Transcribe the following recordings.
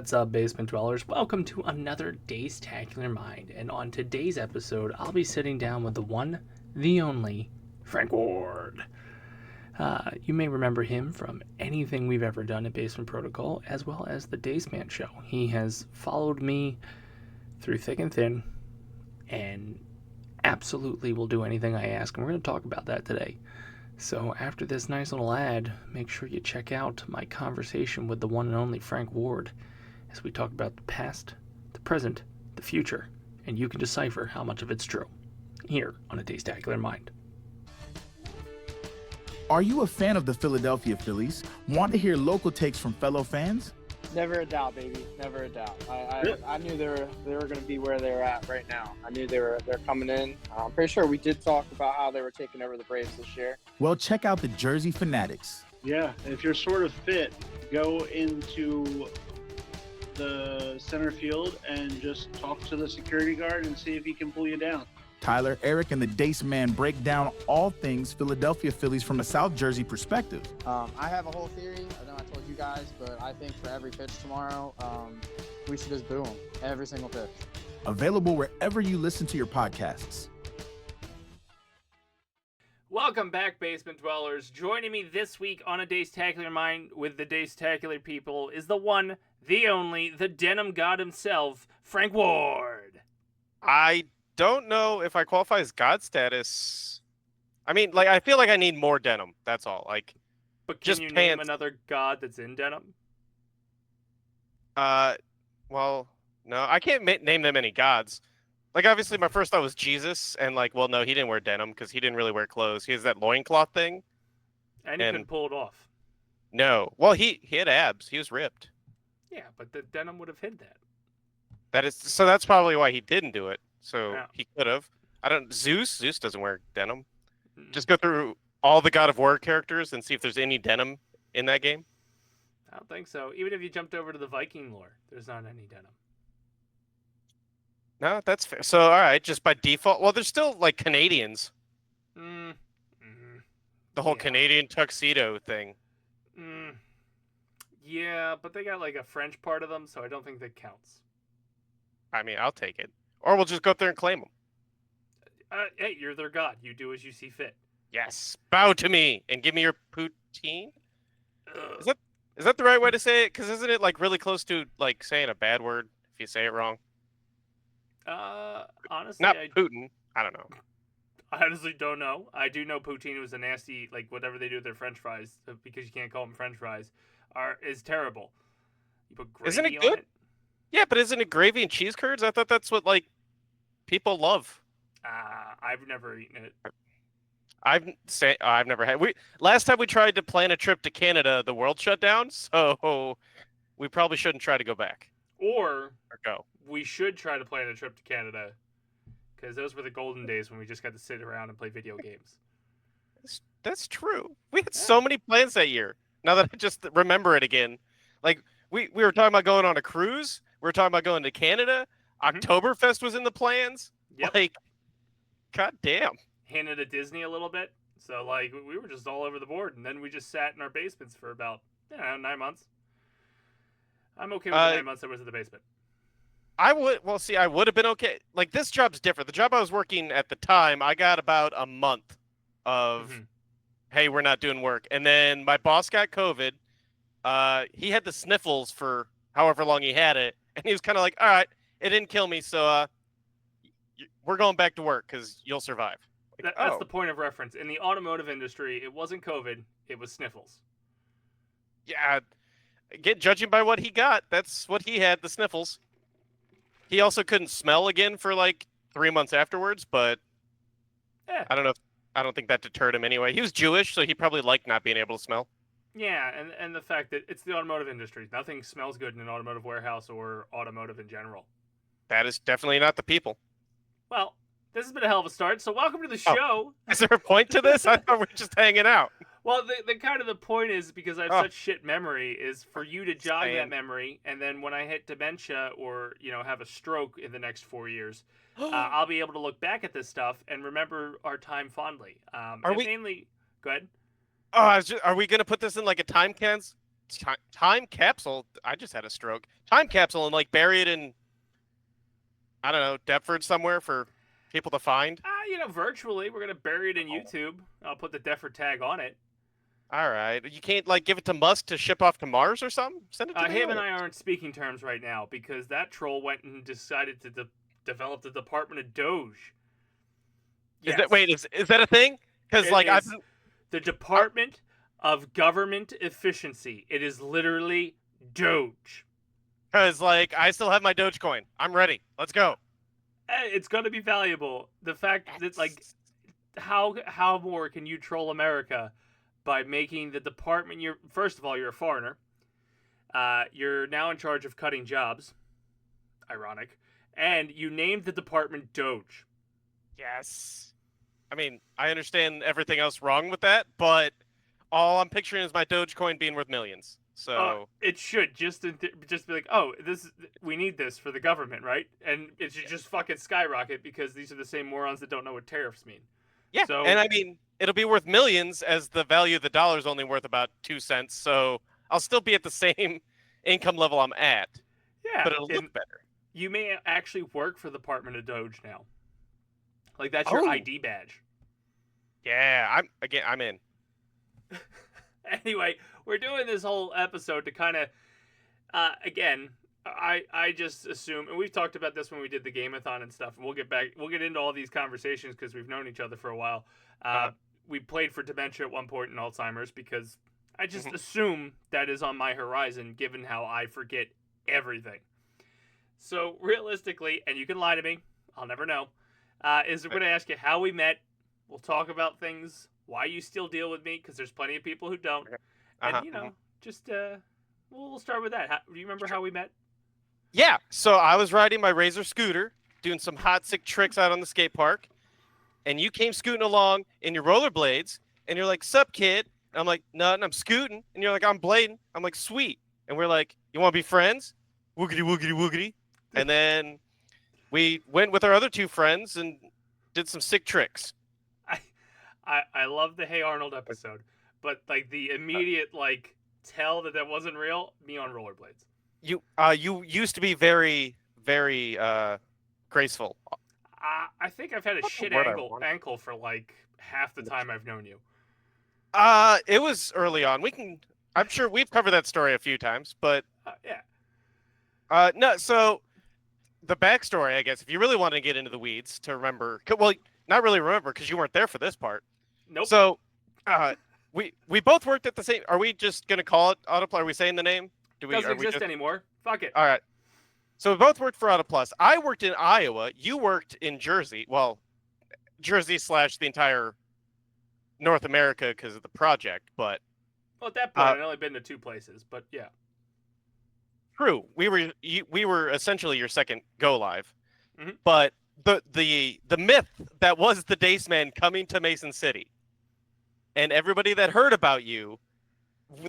What's up, basement dwellers? Welcome to another Dacetacular Mind. And on today's episode, I'll be sitting down with the one, the only, Frank Ward. You may remember him from anything we've ever done at Basement Protocol, as well as the Dace Man show. He has followed me through thick and thin, and absolutely will do anything I ask. And we're going to talk about that today. So after this nice little ad, make sure you check out my conversation with the one and only Frank Ward as we talk about the past, the present, the future, and you can decipher how much of it's true here on A Dacetacular Mind. Are you a fan of the Philadelphia Phillies? Want to hear local takes from fellow fans? Never a doubt, baby. Never a doubt. I knew they were going to be where they're at right now. I knew they're coming in. I'm pretty sure we did talk about how they were taking over the Braves this year. Well, check out the Jersey Fanatics. Yeah, if you're sort of fit, go into the center field and just talk to the security guard and see if he can pull you down. Tyler, Eric, and the Dace Man break down all things Philadelphia Phillies from a South Jersey perspective. I have a whole theory. I know I told you guys, but I think for every pitch tomorrow, we should just boo them. Every single pitch. Available wherever you listen to your podcasts. Welcome back, basement dwellers. Joining me this week on A Dacetacular Mind with the Dacetacular People is the one, the only, the denim god himself, Frank Ward. I don't know if I qualify as God status. I mean, I feel like I need more denim. That's all. But can just you pants. name another god that's in denim? Well, no, I can't name them any gods. Obviously, my first thought was Jesus, and well, no, he didn't wear denim because he didn't really wear clothes. He has that loincloth thing. And he couldn't pull it off. No. Well, he had abs. He was ripped. Yeah, but the denim would have hid that. So that's probably why he didn't do it. So Yeah. he could have. Zeus doesn't wear denim. Just go through all the God of War characters and see if there's any denim in that game. I don't think so. Even if you jumped over to the Viking lore, there's not any denim. No, that's fair. So, all right, just by default. Well, there's still, Canadians. Mm. The whole Yeah. Canadian tuxedo thing. Yeah, but they got, a French part of them, so I don't think that counts. I mean, I'll take it. Or we'll just go up there and claim them. Hey, you're their god. You do as you see fit. Yes. Bow to me and give me your poutine. Is that the right way to say it? Because isn't it, really close to, saying a bad word if you say it wrong? Honestly, Not Putin. I don't know. I honestly don't know. I do know poutine was a nasty, whatever they do with their French fries, because you can't call them French fries, is terrible. You put gravy Isn't it on good? it. Yeah, but isn't it gravy and cheese curds? I thought that's what, people love. I've never eaten it. I've never had. Last time we tried to plan a trip to Canada, the world shut down, so we probably shouldn't try to go back. Or go. We should try to plan a trip to Canada, because those were the golden days when we just got to sit around and play video games. That's true. We had so many plans that year. Now that I just remember it again. We were talking about going on a cruise. We were talking about going to Canada. Oktoberfest was in the plans. Yep. God damn. Hinted at Disney a little bit. So, we were just all over the board. And then we just sat in our basements for about, 9 months. I'm okay with the 9 months I was in the basement. I would have been okay. This job's different. The job I was working at the time, I got about a month of, hey, we're not doing work. And then my boss got COVID. He had the sniffles for however long he had it. And he was kind of like, all right, it didn't kill me. So we're going back to work because you'll survive. That's the point of reference. In the automotive industry, it wasn't COVID. It was sniffles. Yeah. Judging by what he got, that's what he had, the sniffles. He also couldn't smell again for 3 months afterwards, but I don't know. I don't think that deterred him anyway. He was Jewish, so he probably liked not being able to smell. Yeah, and the fact that it's the automotive industry. Nothing smells good in an automotive warehouse or automotive in general. That is definitely not the people. Well, this has been a hell of a start, so welcome to the show. Is there a point to this? I thought we were just hanging out. Well, the point is, because I have such shit memory, is for you to jog that memory, and then when I hit dementia or, have a stroke in the next 4 years, I'll be able to look back at this stuff and remember our time fondly. Mainly... Go ahead. Oh, are we going to put this in a time time capsule. I just had a stroke. Time capsule and like bury it in, I don't know, Deptford somewhere for people to find. Virtually, we're gonna bury it in YouTube. I'll put the Deptford tag on it. All right, you can't like give it to Musk to ship off to Mars or something. Send it to me. Him and I aren't speaking terms right now because that troll went and decided to develop the Department of Doge. Yes. Is that a thing? Because like I've the Department of Government Efficiency. It is literally Doge. Because like I still have my Dogecoin. I'm ready. Let's go. It's going to be valuable. The fact that like how more can you troll America by making the department first of all, you're a foreigner. You're now in charge of cutting jobs. Ironic. And you named the department Doge. Yes. I mean, I understand everything else wrong with that, but all I'm picturing is my Dogecoin being worth millions. So it should just be like, oh, we need this for the government, right? And it should just fucking skyrocket because these are the same morons that don't know what tariffs mean. Yeah, so, and I mean, it'll be worth millions as the value of the dollar is only worth about 2 cents. So I'll still be at the same income level I'm at. Yeah, but it'll look better. You may actually work for the Department of Doge now. Like that's your ID badge. Yeah, I'm in. Anyway, we're doing this whole episode to kind of, again, I just assume, and we've talked about this when we did the Game-a-thon and stuff, and we'll get into all these conversations because we've known each other for a while. We played for dementia at one point in Alzheimer's because I just assume that is on my horizon given how I forget everything. So realistically, and you can lie to me, I'll never know, is we're going to ask you how we met. We'll talk about things, why you still deal with me, because there's plenty of people who don't. And, just, we'll start with that. Do you remember how we met? Yeah, so I was riding my Razor scooter, doing some hot, sick tricks out on the skate park, and you came scooting along in your rollerblades, and you're like, sup, kid? And I'm like, no, I'm scooting. And you're like, I'm blading. I'm like, sweet. And we're like, you want to be friends? Woogity, woogity, woogity. And then we went with our other 2 friends and did some sick tricks. I love the Hey Arnold episode, but like the immediate like tell that wasn't real, me on rollerblades. You used to be very, very graceful. I think I've had a shit ankle for like half the time I've known you. It was early on. I'm sure we've covered that story a few times, but yeah. No, so the backstory, I guess, if you really want to get into the weeds to remember, well, not really remember because you weren't there for this part. Nope. So, we both worked at the same. Are we just gonna call it Autoplus? Are we saying the name? Doesn't exist anymore. Fuck it. All right. So we both worked for Autoplus. I worked in Iowa. You worked in Jersey. Well, Jersey / the entire North America because of the project. But at that point, I'd only been to 2 places. But yeah. True. We were essentially your second go live. Mm-hmm. But the myth that was the Dace Man coming to Mason City, and everybody that heard about you,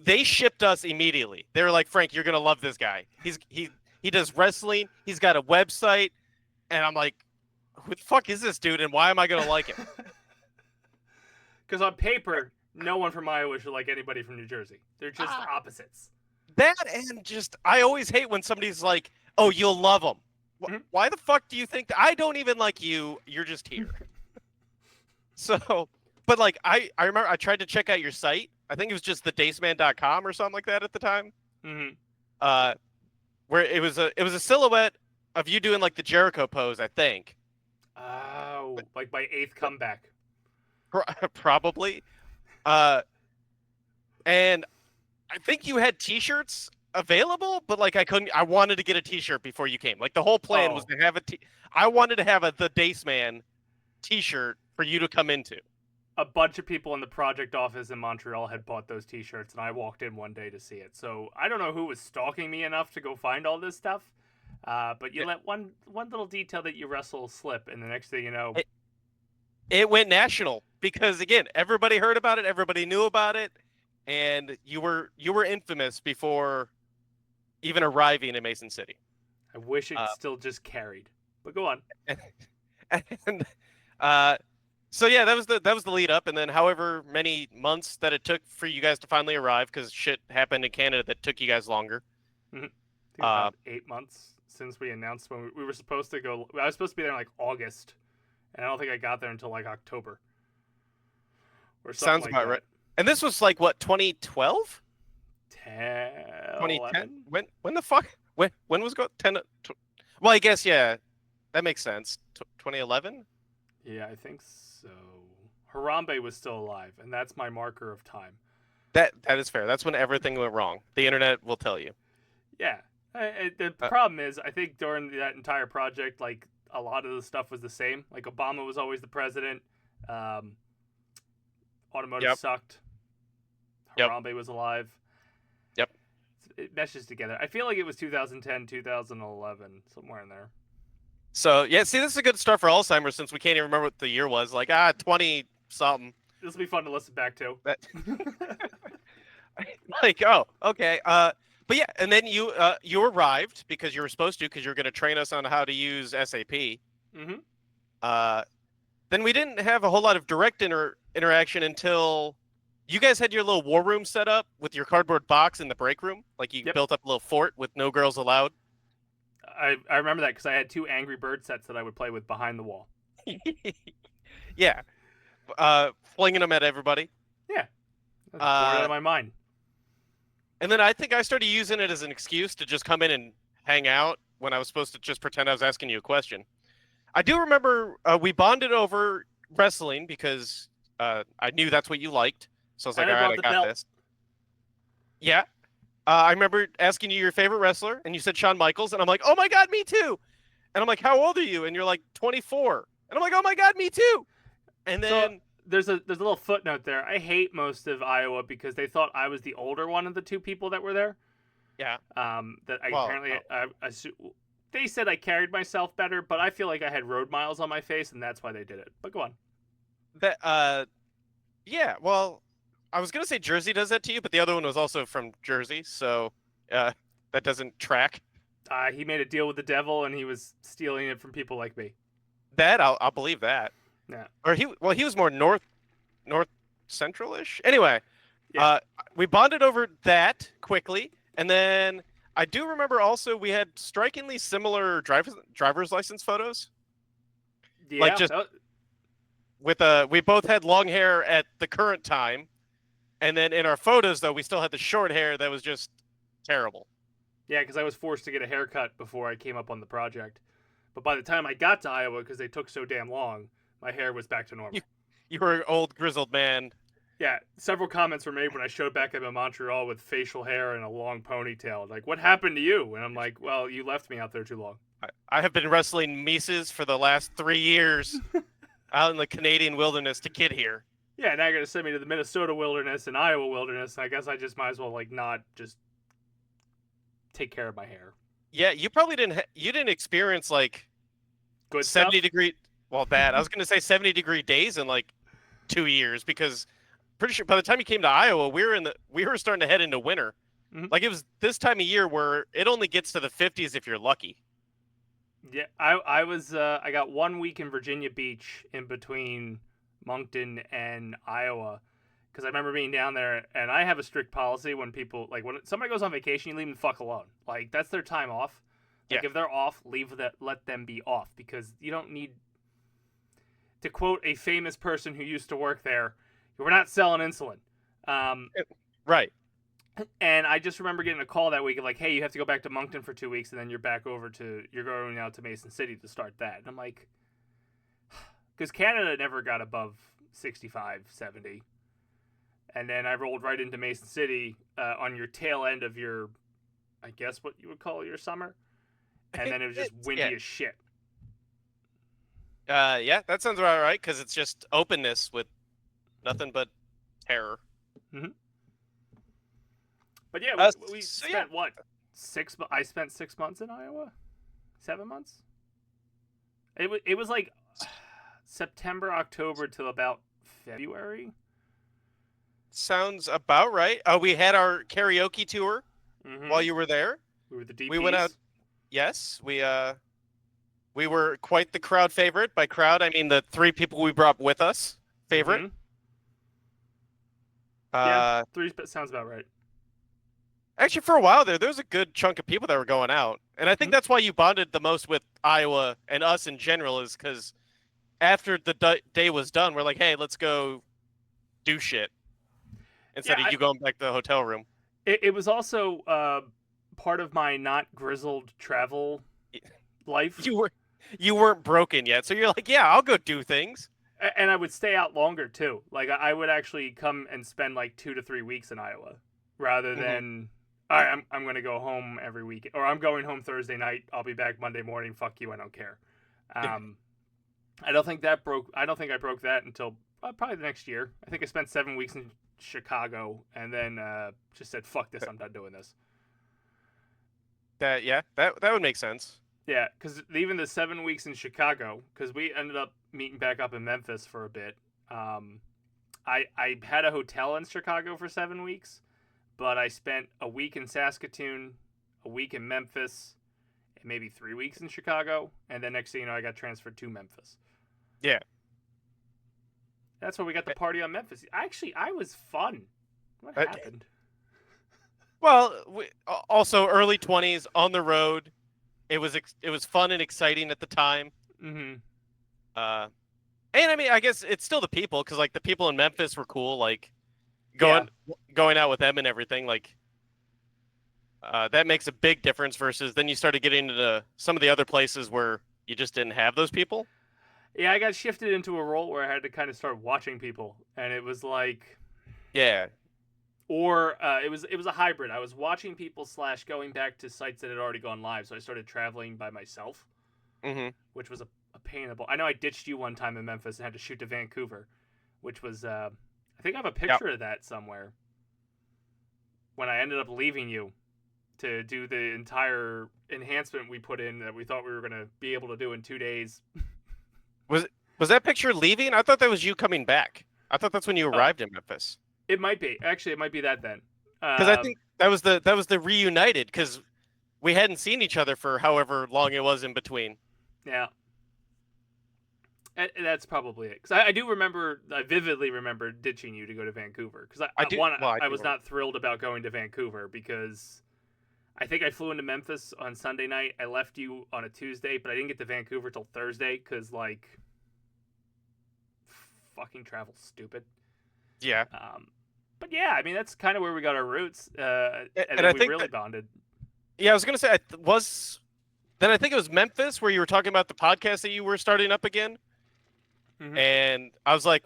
they shipped us immediately. They were like, Frank, you're gonna love this guy. He does wrestling. He's got a website, and I'm like, who the fuck is this dude, and why am I gonna like him? Because on paper, no one from Iowa should like anybody from New Jersey. They're just opposites. That and just I always hate when somebody's like, oh, you'll love him. Mm-hmm. Why the fuck do you think that? I don't even like you. You're just here. So, but like I remember I tried to check out your site. I think it was just the daceman.com or something like that at the time. Mm-hmm. Where it was a silhouette of you doing like the Jericho pose, I think. Oh, like my 8th comeback. Probably. And I think you had T-shirts available, but like I wanted to get a T-shirt before you came. Like the whole plan was to have I wanted to have the Dace Man T-shirt for you to come into. A bunch of people in the project office in Montreal had bought those T-shirts, and I walked in one day to see it. So I don't know who was stalking me enough to go find all this stuff, but you let one little detail that you wrestle slip, and the next thing you know, it went national because again, everybody heard about it, everybody knew about it, and you were infamous before even arriving in Mason City. I wish it still just carried, but go on. And So yeah, that was the lead up, and then however many months that it took for you guys to finally arrive, because shit happened in Canada that took you guys longer. I think Uh, about 8 months since we announced when we were supposed to go. I was supposed to be there in like August, and I don't think I got there until like October or something Sounds like about that. right. And this was like what, 2012? 10, 2010? 11? When the fuck? When was go 10? Well, I guess yeah, that makes sense. 2011. Yeah, I think so. Harambe was still alive, and that's my marker of time. That is fair. That's when everything went wrong. The internet will tell you. Yeah. The Uh, problem is, I think during that entire project, like a lot of the stuff was the same. Like Obama was always the president. Automotive Yep. sucked. Yep. Harambe was alive. Yep. It meshes together. I feel like it was 2010, 2011, somewhere in there. So yeah, see, this is a good start for Alzheimer's since we can't even remember what the year was. Like 20 something. This will be fun to listen back to. That like oh okay. But yeah, and then you arrived because you were supposed to because you're going to train us on how to use SAP. Mm-hmm. Then we didn't have a whole lot of direct interaction until you guys had your little war room set up with your cardboard box in the break room. Like you Yep. built up a little fort with no girls allowed. I remember that because I had 2 Angry Bird sets that I would play with behind the wall. Yeah. Flinging them at everybody. Yeah. That's bored out of my mind. And then I think I started using it as an excuse to just come in and hang out when I was supposed to just pretend I was asking you a question. I do remember we bonded over wrestling because I knew that's what you liked. So I was like, And I all right, brought I the got belt. this. Yeah. I remember asking you your favorite wrestler, and you said Shawn Michaels, and I'm like, oh my God, me too. And I'm like, how old are you? And you're like 24. And I'm like, oh my God, me too. And then there's a little footnote there. I hate most of Iowa because they thought I was the older one of the 2 people that were there. yeah, That I Well, apparently they said I carried myself better, but I feel like I had road miles on my face, and that's why they did it. But go on. that yeah. Well, I was gonna say Jersey does that to you, but the other one was also from Jersey, so that doesn't track. He made a deal with the devil, and he was stealing it from people like me. That I'll believe that. Yeah. Or he was more north central-ish. Anyway, Yeah. we bonded over that quickly, and then I do remember also we had strikingly similar driver's license photos. Yeah. Like just with we both had long hair at the current time, and then in our photos though we still had the short hair that was just terrible. Yeah, because I was forced to get a haircut before I came up on the project. But by the time I got to Iowa, because they took so damn long, my hair was back to normal. You were an old grizzled man. Yeah, several comments were made when I showed back up in Montreal with facial hair and a long ponytail. Like, what happened to you? And I'm like, well, you left me out there too long. I have been wrestling Mises for the last 3 years out in the Canadian wilderness to get here. Yeah, now you're going to send me to the Minnesota wilderness and Iowa wilderness. I guess I just might as well, like, not just take care of my hair. Yeah, you probably didn't experience like Good 70 stuff? degree, well, bad. I was going to say 70-degree days in like 2 years because pretty sure by the time you came to Iowa, we were starting to head into winter. Mhm. Like it was this time of year where it only gets to the 50s if you're lucky. Yeah, I got 1 week in Virginia Beach in between Moncton and Iowa because I remember being down there, and I have a strict policy when people, like, when somebody goes on vacation, you leave them the fuck alone. Like, that's their time off. Like, Yeah. if they're off, let them be off, because you don't need, to quote a famous person who used to work there, we're not selling insulin. Right. And I just remember getting a call that week of like, hey, you have to go back to Moncton for 2 weeks, and then you're going out to Mason City to start that. And I'm like, because Canada never got above 65, 70. And then I rolled right into Mason City on your tail end of your, I guess what you would call your summer. And then it was just windy as shit. Yeah, that sounds about right because it's just openness with nothing but terror. But yeah, we so spent what? I spent 6 months in Iowa? 7 months? It was like September, October till about February. Sounds about right. We had our karaoke tour while you were there. We were the DPs. We went out. Yes, we We were quite the crowd favorite. By crowd, I mean the 3 people we brought with us. Favorite. Mhm. Uh, 3 sounds about right. Actually, for a while there was a good chunk of people that were going out, and I think Mhm. that's why you bonded the most with Iowa and us in general, is because after the day was done, we're like, hey, let's go do shit Yeah, instead of you going back to the hotel room. it was also part of my not grizzled travel life. You weren't broken yet, so you're like, yeah, I'll go do things. And I would stay out longer too. Like I would actually come and spend like 2 to 3 weeks in Iowa, rather than all right, I'm going to go home every week, or I'm going home Thursday night. I'll be back Monday morning. Fuck you, I don't care. I don't think that broke. I don't think I broke that until probably the next year. I think I spent 7 weeks in Chicago, and then just said, "Fuck this, I'm done doing this." That would make sense. Yeah, because even the 7 weeks in Chicago, because we ended up meeting back up in Memphis for a bit. I had a hotel in Chicago for 7 weeks, but I spent a week in Saskatoon, a week in Memphis, and maybe 3 weeks in Chicago, and then next thing you know, I got transferred to Memphis. Yeah. That's where we got the party on Memphis. Actually, I was fun. What happened? Well, also early 20s on the road. It was fun and exciting at the time. Mm-hmm. And I mean, I guess it's still the people, because like the people in Memphis were cool. Like going out with them and everything. Like that makes a big difference versus then you started getting into some of the other places where you just didn't have those people. Yeah, I got shifted into a role where I had to kind of start watching people, and it was like, yeah, or it was a hybrid. I was watching people / going back to sites that had already gone live, so I started traveling by myself, which was a pain in the butt. I know I ditched you one time in Memphis and had to shoot to Vancouver, which was I think I have a picture of that somewhere. When I ended up leaving you to do the entire enhancement we put in that we thought we were going to be able to do in 2 days. Was that picture leaving? I thought that was you coming back. I thought that's when you arrived in Memphis. It might be. Actually, it might be that then. Because I think that was the reunited, because we hadn't seen each other for however long it was in between. Yeah. That's probably it. Because I do remember, I vividly remember ditching you to go to Vancouver. Because I was not thrilled about going to Vancouver because I think I flew into Memphis on Sunday night. I left you on a Tuesday, but I didn't get to Vancouver till Thursday because, like, fucking travel's stupid. Yeah. But yeah, I mean, that's kind of where we got our roots. And I we think really bonded. Yeah, I was going to say, then I think it was Memphis where you were talking about the podcast that you were starting up again. Mm-hmm. And I was like,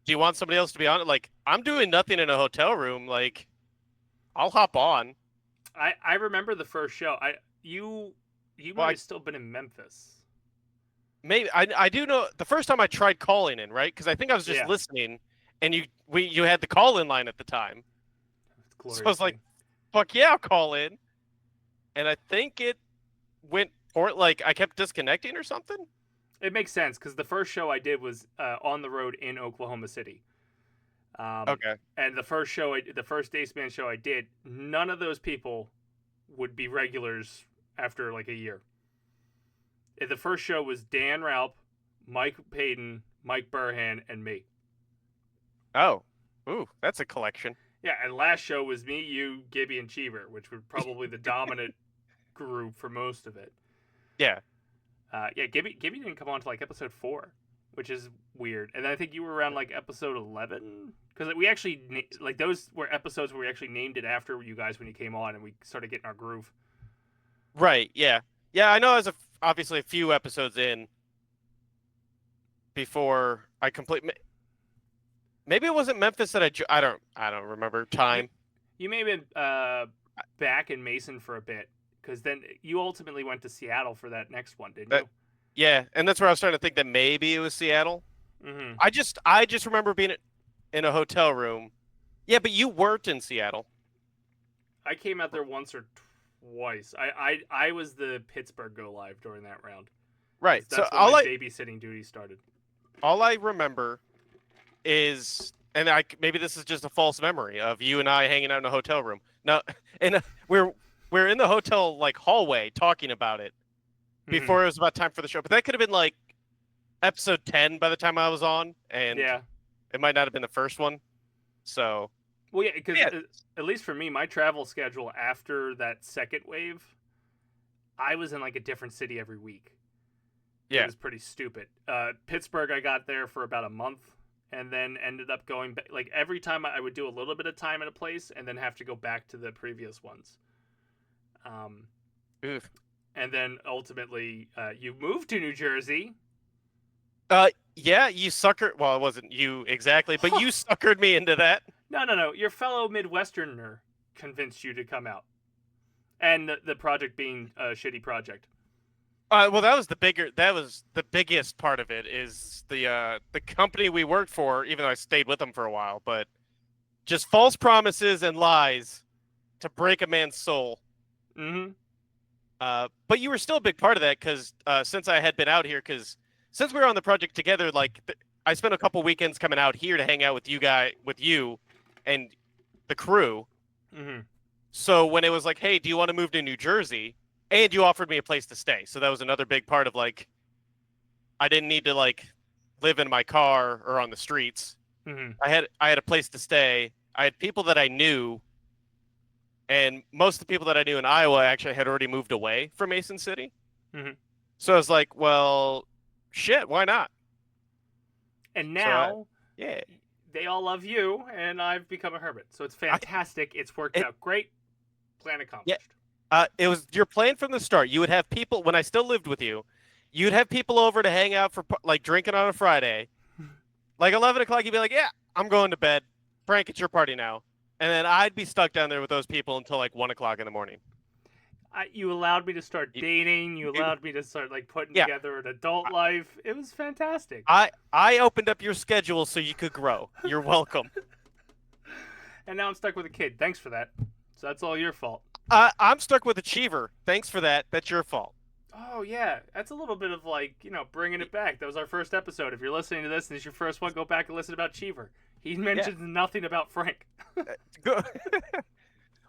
do you want somebody else to be on it? Like, I'm doing nothing in a hotel room. Like, I'll hop on. I remember the first show. You might have still been in Memphis. Maybe I do know the first time I tried calling in, right? Because I think I was just listening, and you had the call in line at the time. So I was like, fuck yeah, I'll call in. And I think it went like I kept disconnecting or something. It makes sense because the first show I did was on the road in Oklahoma City. Okay. And the first Dace Man show I did, none of those people would be regulars after like a year. The first show was Dan Raup, Mike Payton, Mike Burhan, and me. Oh. Ooh, that's a collection. Yeah, and last show was me, you, Gibby, and Cheever, which were probably the dominant group for most of it. Yeah. Gibby didn't come on to like episode 4, which is weird. And then I think you were around like episode 11, because we actually like those were episodes where we actually named it after you guys when you came on, and we started getting our groove. Right. Yeah. Yeah. I know. I was obviously a few episodes in before I complete. Maybe it wasn't Memphis that I don't remember time. You may have been back in Mason for a bit. Because then you ultimately went to Seattle for that next one, didn't you? Yeah, and that's where I was starting to think that maybe it was Seattle. Mm-hmm. I just remember being in a hotel room. Yeah, but you weren't in Seattle. I came out there once or twice. I was the Pittsburgh go live during that round. Right. That's when my babysitting duty started. All I remember is, and maybe this is just a false memory of you and I hanging out in a hotel room. No, and we're in the hotel like hallway talking about it, before it was about time for the show. But that could have been like episode 10 by the time I was on, and Yeah. it might not have been the first one. So, Well, yeah, because Yeah. at least for me, my travel schedule after that second wave, I was in like a different city every week. It Yeah. was pretty stupid. Pittsburgh, I got there for about a month, and then ended up going back. Like every time I would do a little bit of time at a place, and then have to go back to the previous ones. Oof. And then ultimately, you moved to New Jersey. Yeah, you sucker. Well, it wasn't you exactly, but you suckered me into that. No. Your fellow Midwesterner convinced you to come out, and the project being a shitty project. Well, that was the biggest part of it. Is the company we worked for, even though I stayed with them for a while, but just false promises and lies to break a man's soul. Mm-hmm. But you were still a big part of that because since I had been out here, because since we were on the project together, like I spent a couple weekends coming out here to hang out with you and the crew. Mm-hmm. So when it was like, hey, do you want to move to New Jersey? And you offered me a place to stay. So that was another big part of like, I didn't need to like live in my car or on the streets. Mm-hmm. I had a place to stay. I had people that I knew. And most of the people that I knew in Iowa actually had already moved away from Mason City. Mm-hmm. So I was like, well, shit, why not? And now, Yeah. they all love you, and I've become a hermit. So it's fantastic. It's worked out great. Plan accomplished. It was your plan from the start. You would have people, when I still lived with you, you'd have people over to hang out for like drinking on a Friday. Like 11 o'clock, you'd be like, yeah, I'm going to bed. Frank, it's your party now. And then I'd be stuck down there with those people until like 1 o'clock in the morning. You allowed me to start dating. You allowed me to start like putting together an adult life. It was fantastic. I opened up your schedule so you could grow. You're welcome. And now I'm stuck with a kid. Thanks for that. So that's all your fault. I'm stuck with Achiever. Thanks for that. That's your fault. Oh, yeah. That's a little bit of like, bringing it back. That was our first episode. If you're listening to this and it's your first one, go back and listen about Cheever. He mentions nothing about Frank. Good.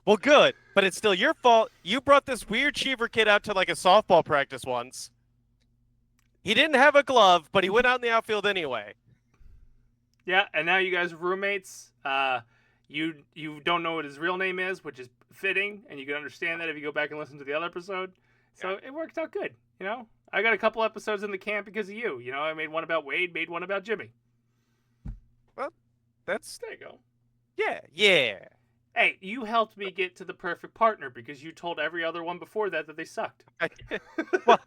Well, good, but it's still your fault. You brought this weird Cheever kid out to like a softball practice once. He didn't have a glove, but he went out in the outfield anyway. Yeah, and now you guys are roommates. You don't know what his real name is, which is fitting, and you can understand that if you go back and listen to the other episode. So it worked out good, I got a couple episodes in the camp because of you. I made one about Wade, made one about Jimmy. Well, there you go. Yeah. Hey, you helped me get to the perfect partner because you told every other one before that they sucked. Well,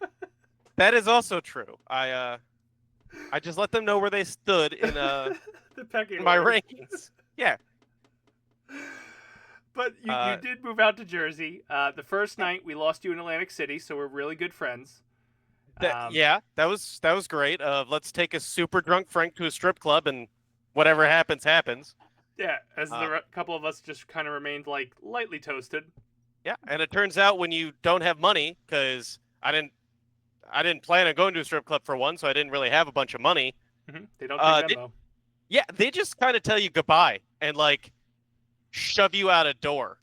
that is also true. I just let them know where they stood in the pecking in my order. rankings. Yeah. But you did move out to Jersey. The first night we lost you in Atlantic City, so we're really good friends. That was great. Let's take a super drunk Frank to a strip club and whatever happens, happens. Yeah, as the couple of us just kind of remained like lightly toasted. Yeah, and it turns out when you don't have money, because I didn't plan on going to a strip club for one, so I didn't really have a bunch of money. Mm-hmm. They don't take Venmo. They just kind of tell you goodbye and like shove you out a door.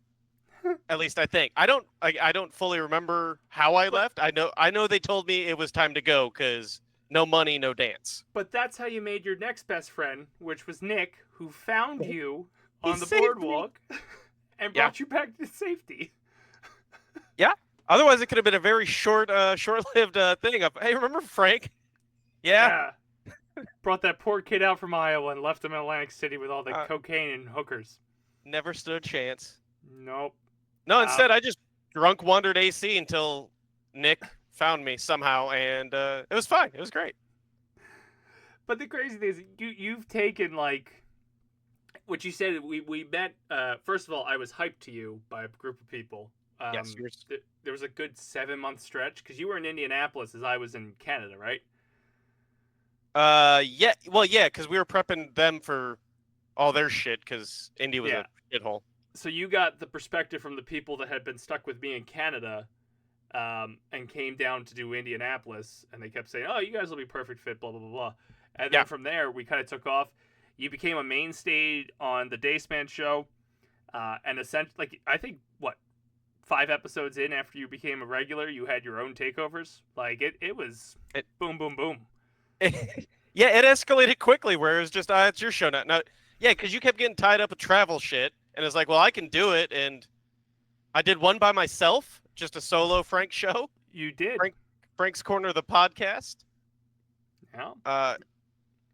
At least I think. I don't fully remember how I left. I know they told me it was time to go because no money, no dance. But that's how you made your next best friend, which was Nick, who found you on the saved boardwalk and brought you back to safety. Yeah. Otherwise, it could have been a very short-lived thing of, hey, remember Frank? Yeah. Brought that poor kid out from Iowa and left him in Atlantic City with all the cocaine and hookers. Never stood a chance. Nope. No, instead, I just drunk wandered AC until Nick found me somehow, and it was fine. It was great. But the crazy thing is, you've taken, like, what you said, we met, first of all, I was hyped to you by a group of people. Yes, there was a good 7-month stretch, because you were in Indianapolis as I was in Canada, right? Yeah. Well, yeah, because we were prepping them for all their shit, because Indy was a shithole. So you got the perspective from the people that had been stuck with me in Canada, and came down to do Indianapolis, and they kept saying, "Oh, you guys will be perfect fit," blah blah blah blah. And then from there, we kind of took off. You became a mainstay on the Dace Man show, and essentially, like, I think 5 episodes in after you became a regular, you had your own takeovers. Like it was boom, boom, boom. Yeah, it escalated quickly. Where it was just, it's your show now. Now, yeah, because you kept getting tied up with travel shit, and it's like, well, I can do it, and I did one by myself, just a solo Frank show. You did. Frank's Corner of the podcast. Yeah.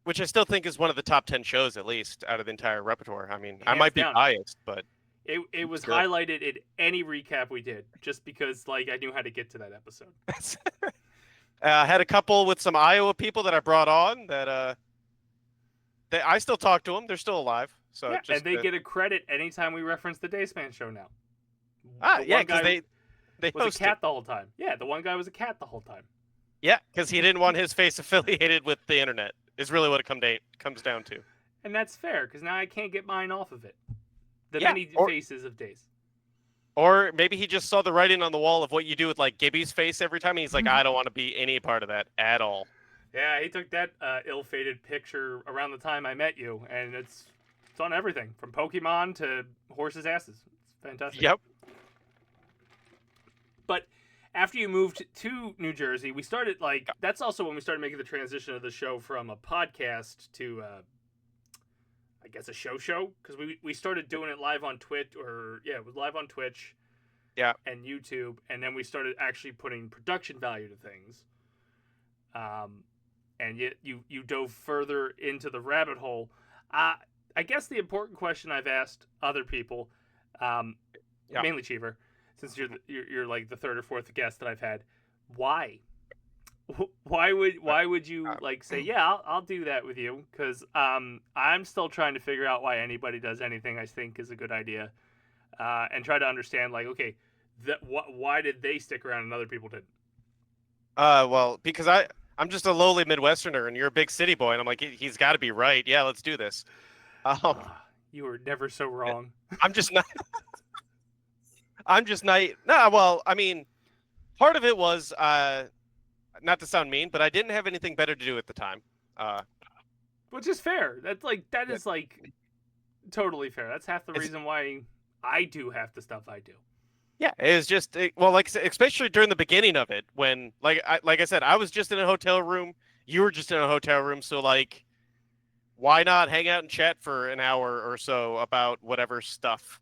Which I still think is one of the top 10 shows, at least, out of the entire repertoire. I mean, I Hands might be down. biased, but it was good. highlighted in any recap we did, just because like I knew how to get to that episode. I had a couple with some Iowa people that I brought on that I still talk to them. They're still alive. So yeah, just, and they get a credit anytime we reference the Dace Man show now. Yeah, because they was hosted. a cat the whole time. Yeah, the one guy was a cat the whole time. Yeah, because he didn't want his face affiliated with the internet. Is really what it comes down to. And that's fair, because now I can't get mine off of it. The Yeah, many faces of Dace. Or maybe he just saw the writing on the wall of what you do with like Gibby's face every time. And he's like, I don't want to be any part of that at all. Yeah, he took that ill-fated picture around the time I met you, and it's on everything from Pokemon to horses' asses. It's fantastic. Yep. But after you moved to New Jersey, we started that's also when we started making the transition of the show from a podcast to I guess a show, because we started doing it live on Twitch, it was live on Twitch, yeah, and YouTube, and then we started actually putting production value to things. And yet you dove further into the rabbit hole. I guess the important question I've asked other people, mainly Cheever, since you're like the third or fourth guest that I've had, why would you like say, yeah, I'll do that with you? Because I'm still trying to figure out why anybody does anything I think is a good idea, and try to understand like, okay, why did they stick around and other people didn't? Well, because I'm just a lowly Midwesterner and you're a big city boy, and I'm like, he's got to be right. Yeah, let's do this. You were never so wrong. I'm just not. I'm just not. No, well, I mean, part of it was not to sound mean, but I didn't have anything better to do at the time. Which is fair. That is totally fair. That's half the reason why I do half the stuff I do. Yeah, it was just like I said, especially during the beginning of it, when like I said, I was just in a hotel room. You were just in a hotel room, so like, why not hang out and chat for an hour or so about whatever stuff?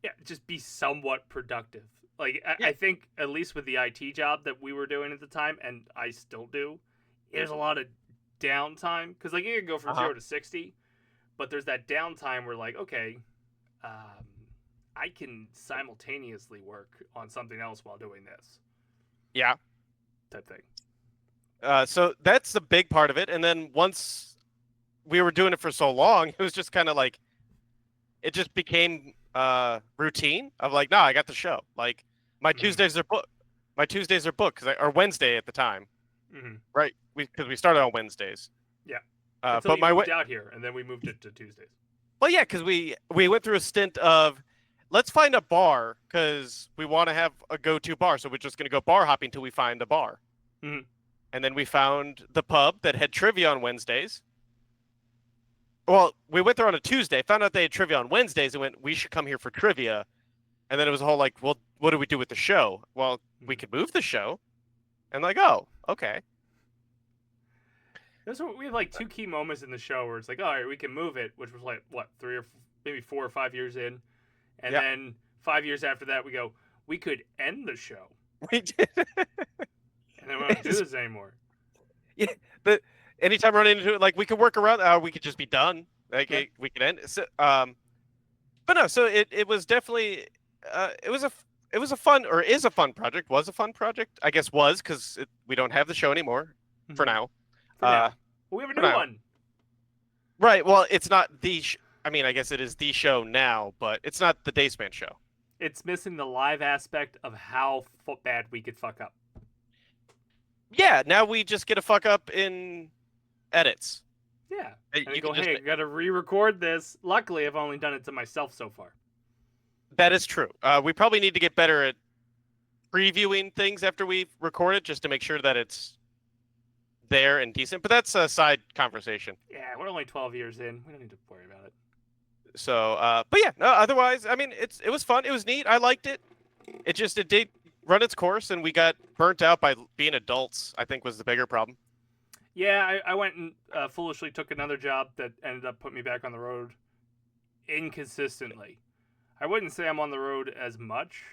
Yeah, just be somewhat productive. Like, Yeah. I think, at least with the IT job that we were doing at the time, and I still do, there's a lot of downtime. Because, like, you can go from 0 to 60, but there's that downtime where, like, okay, I can simultaneously work on something else while doing this. Yeah. Type thing. So that's the big part of it. And then once we were doing it for so long, it was just kind of like, it just became routine of like, I got the show. Like my Tuesdays are booked. My Tuesdays are booked or Wednesday at the time, right? Because we started on Wednesdays. Yeah. But we moved out here, and then we moved it to Tuesdays. Well, yeah, because we went through a stint of let's find a bar because we want to have a go-to bar. So we're just going to go bar hopping until we find a bar. And then we found the pub that had trivia on Wednesdays. Well, we went there on a Tuesday, found out they had trivia on Wednesdays, and went, we should come here for trivia. And then it was a whole like, well, what do we do with the show? Well, we could move the show. And like, oh, okay. We have like 2 key moments in the show where it's like, all right, we can move it, which was like, what, 3 or maybe 4 or 5 years in. And then 5 years after that, we go, we could end the show. We did. And then we don't do this anymore. Yeah, but anytime we run into it, like we could work around, we could just be done. Like we could end. So, but no. So it was definitely it was a fun or is a fun project. Was a fun project. I guess was because we don't have the show anymore for now. We have a new one. Right. Well, it's not the. I mean, I guess it is the show now, but it's not the Dace Man show. It's missing the live aspect of how bad we could fuck up. Yeah, now we just get a fuck up in edits. Yeah. And you go, hey, I got to re-record this. Luckily, I've only done it to myself so far. That is true. We probably need to get better at previewing things after we record it just to make sure that it's there and decent. But that's a side conversation. Yeah, we're only 12 years in. We don't need to worry about it. So, but yeah, no, otherwise, I mean, it was fun. It was neat. I liked it. it did run its course, and we got burnt out by being adults. I think was the bigger problem. Yeah, I went and foolishly took another job that ended up putting me back on the road inconsistently. I wouldn't say I'm on the road as much.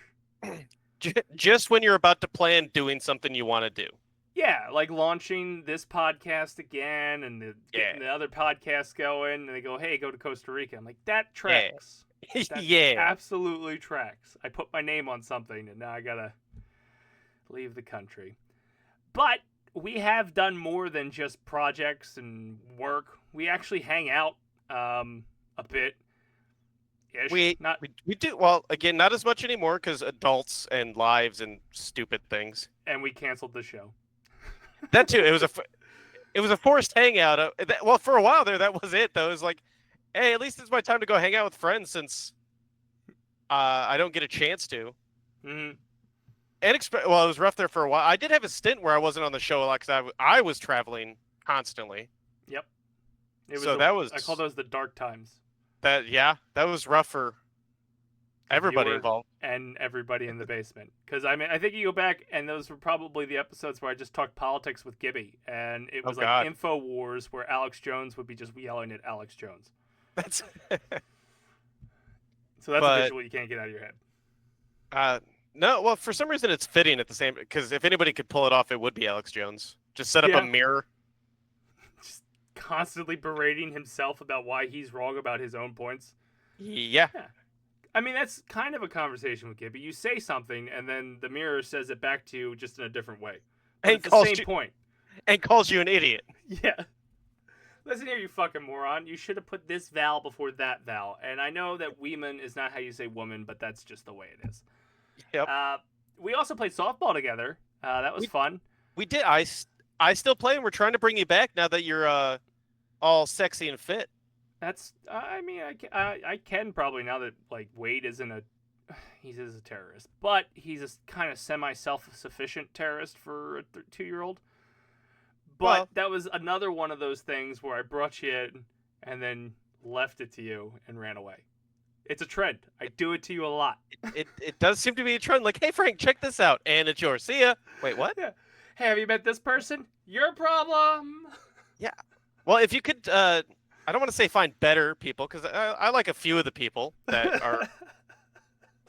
Just when you're about to plan doing something you want to do. Yeah, like launching this podcast again and getting the other podcasts going, and they go, "Hey, go to Costa Rica." I'm like, that tracks. Yeah. That Yeah. absolutely tracks. I put my name on something, and now I gotta leave the country. But we have done more than just projects and work. We actually hang out a bit. We do well again, not as much anymore because adults and lives and stupid things. And we canceled the show. That too. It was a forced hangout. Well, for a while there, that was it though. It was like, hey, at least it's my time to go hang out with friends since I don't get a chance to. Mm-hmm. Well, it was rough there for a while. I did have a stint where I wasn't on the show a lot because I was traveling constantly. Yep. I call those the dark times. That was rough for everybody involved and everybody in the basement. Because I mean, I think you go back, and those were probably the episodes where I just talked politics with Gibby, and it was like Info Wars, where Alex Jones would be just yelling at Alex Jones. That's so that's a visual you can't get out of your head. No, well, for some reason it's fitting at the same because if anybody could pull it off, it would be Alex Jones. Just set up a mirror. Just constantly berating himself about why he's wrong about his own points. Yeah. I mean, that's kind of a conversation with Gibby. You say something, and then the mirror says it back to you just in a different way. But it's the same point. And calls you an idiot. Yeah. Listen here, you fucking moron. You should have put this vowel before that vowel. And I know that woman is not how you say woman, but that's just the way it is. Yep. We also played softball together. That was fun. We did. I still play, and we're trying to bring you back now that you're all sexy and fit. That's. I mean, I can probably now that like Wade isn't he's a terrorist, but he's a kind of semi-self-sufficient terrorist for a 2-year-old. But that was another one of those things where I brought you in and then left it to you and ran away. It's a trend. I do it to you a lot. It does seem to be a trend. Like, hey, Frank, check this out. And it's yours. See ya. Wait, what? Yeah. Hey, have you met this person? Your problem. Yeah. Well, if you could, I don't want to say find better people because I like a few of the people that are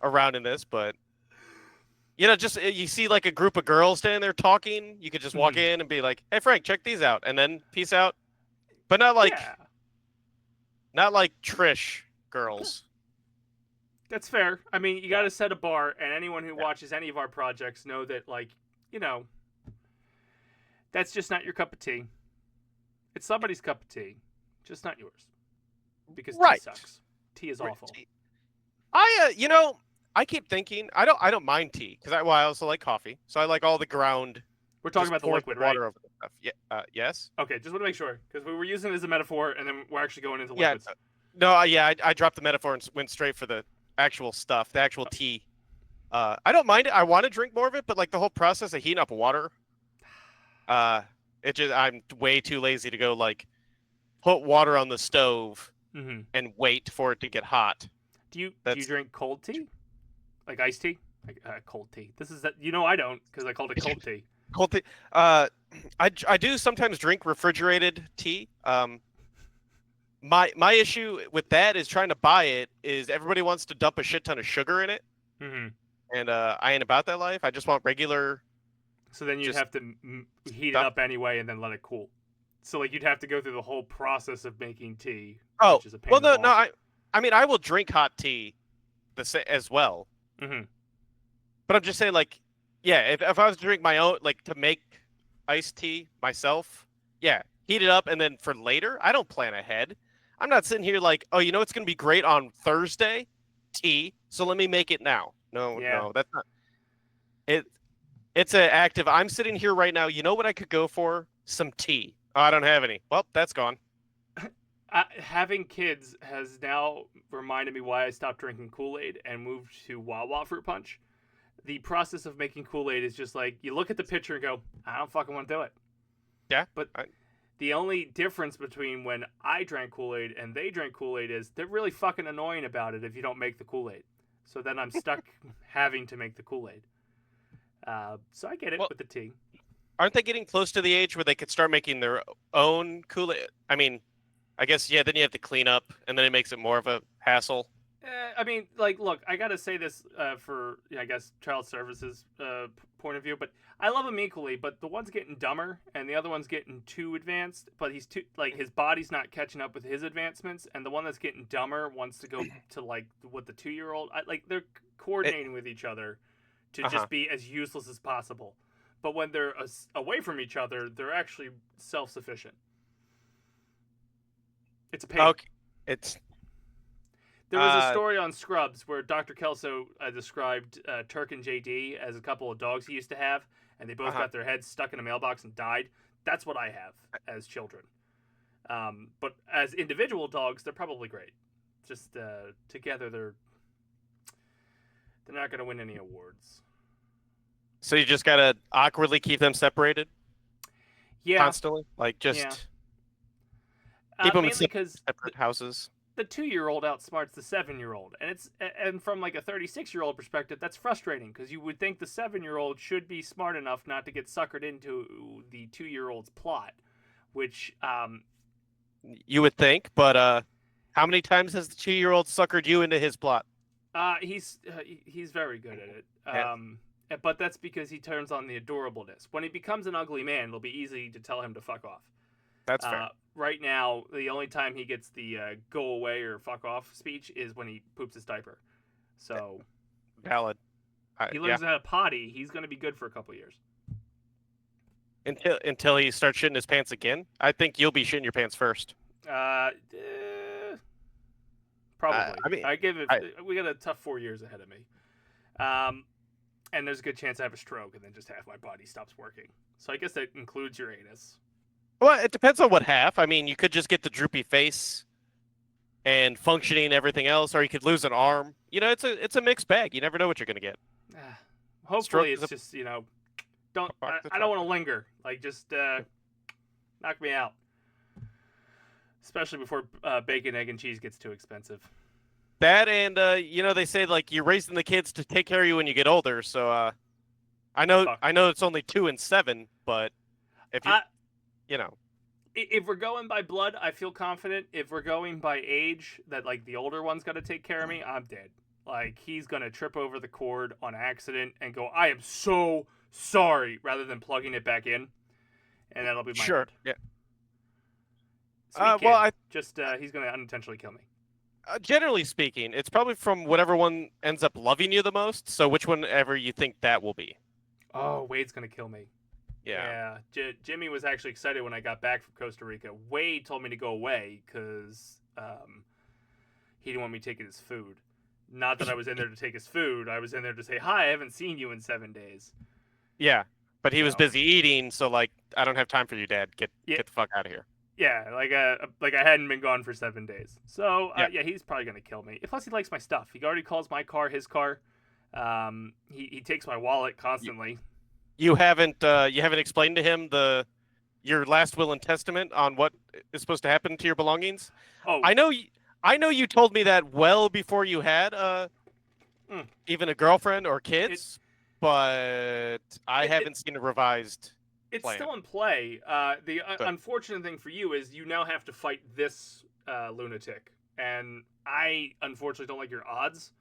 around in this, but just you see like a group of girls standing there talking, you could just walk in and be like, "Hey, Frank, check these out," and then peace out. But not like Trish girls. That's fair. I mean, you got to set a bar, and anyone who watches any of our projects know that, like, that's just not your cup of tea. It's somebody's cup of tea, just not yours. Because tea sucks. Tea is awful. I keep thinking I don't mind tea because I also like coffee, so I like all the ground. We're talking about the liquid, water right? over the stuff. Yeah. Yes. Okay, just want to make sure because we were using it as a metaphor, and then we're actually going into liquids. No. I dropped the metaphor and went straight for the actual stuff, the actual tea. I don't mind it. I want to drink more of it, but like the whole process of heating up water, I'm way too lazy to go like put water on the stove and wait for it to get hot. Do you drink cold tea? Like iced tea? Cold tea. This is that I don't because I called it cold tea. Cold tea. I do sometimes drink refrigerated tea. My issue with that is trying to buy it is everybody wants to dump a shit ton of sugar in it, and I ain't about that life. I just want regular. So then you'd have to heat it up anyway and then let it cool. So like you'd have to go through the whole process of making tea. Oh, which is a pain in the balls. I mean I will drink hot tea, as well. But I'm just saying like, if I was to drink my own to make iced tea myself, heat it up and then for later. I don't plan ahead. I'm not sitting here like, oh, it's going to be great on Thursday, tea, so let me make it now. No, that's not it. It's an active. I'm sitting here right now. You know what I could go for? Some tea. Oh, I don't have any. Well, that's gone. Having kids has now reminded me why I stopped drinking Kool-Aid and moved to Wawa fruit punch. The process of making Kool-Aid is just like you look at the picture and go, I don't fucking want to do it. Yeah, but the only difference between when I drank Kool-Aid and they drank Kool-Aid is they're really fucking annoying about it if you don't make the Kool-Aid. So then I'm stuck having to make the Kool-Aid. So I get it Well, with the tea. Aren't they getting close to the age where they could start making their own Kool-Aid? I mean, I guess, yeah, then you have to clean up, and then it makes it more of a hassle. I mean, like, look, I gotta say this for, I guess, child services point of view, but I love him equally. But the one's getting dumber, and the other one's getting too advanced. But he's too, like, his body's not catching up with his advancements, and the one that's getting dumber wants to go to like what the 2-year-old. Like, they're coordinating with each other to just be as useless as possible. But when they're away from each other, they're actually self-sufficient. It's a pain. Okay. There was a story on Scrubs where Dr. Kelso described Turk and JD as a couple of dogs he used to have, and they both got their heads stuck in a mailbox and died. That's what I have as children. But as individual dogs, they're probably great. Just together, they're not going to win any awards. So you just gotta awkwardly keep them separated? Yeah. Constantly? Like, just keep them in separate houses? The 2-year-old outsmarts the 7-year-old, and from like a 36-year-old perspective, that's frustrating because you would think the 7-year-old should be smart enough not to get suckered into the 2-year-old's plot, which you would think, but how many times has the 2-year-old suckered you into his plot? He's very good at it. But that's because he turns on the adorableness. When he becomes an ugly man, it'll be easy to tell him to fuck off. That's fair. Right now, the only time he gets the go away or fuck off speech is when he poops his diaper. So valid. He learns how to potty. He's going to be good for a couple years. Until he starts shitting his pants again? I think you'll be shitting your pants first. Probably. I give it. We got a tough 4 years ahead of me. And there's a good chance I have a stroke and then just half my body stops working. So I guess that includes your anus. Well, it depends on what half. I mean, you could just get the droopy face and functioning everything else, or you could lose an arm. You know, it's a mixed bag. You never know what you're going to get. Hopefully it's just, I don't want to linger. Like, just knock me out. Especially before bacon, egg, and cheese gets too expensive. That and, they say, like, you're raising the kids to take care of you when you get older. So I know it's only 2 and 7, but if you, If we're going by blood, I feel confident. If we're going by age, that, like, the older one's got to take care of me, I'm dead. Like, he's going to trip over the cord on accident and go, I am so sorry, rather than plugging it back in. And that'll be my Sure, end. yeah. He's going to unintentionally kill me. Generally speaking, it's probably from whatever one ends up loving you the most. So which one ever you think that will be. Oh, Wade's going to kill me. Yeah. Jimmy was actually excited when I got back from Costa Rica. Wade told me to go away because he didn't want me taking his food. Not that I was in there to take his food. I was in there to say, hi, I haven't seen you in 7 days. Yeah, but he was busy eating, so, like, I don't have time for you, Dad. Get the fuck out of here. Yeah, like I hadn't been gone for 7 days. So, he's probably going to kill me. Plus, he likes my stuff. He already calls my car his car. He takes my wallet constantly. You haven't explained to him your last will and testament on what is supposed to happen to your belongings? Oh, I know you told me that well before you had even a girlfriend or kids, but I haven't seen a revised It's plan. still in play. The unfortunate thing for you is you now have to fight this lunatic. And I, unfortunately, don't like your odds.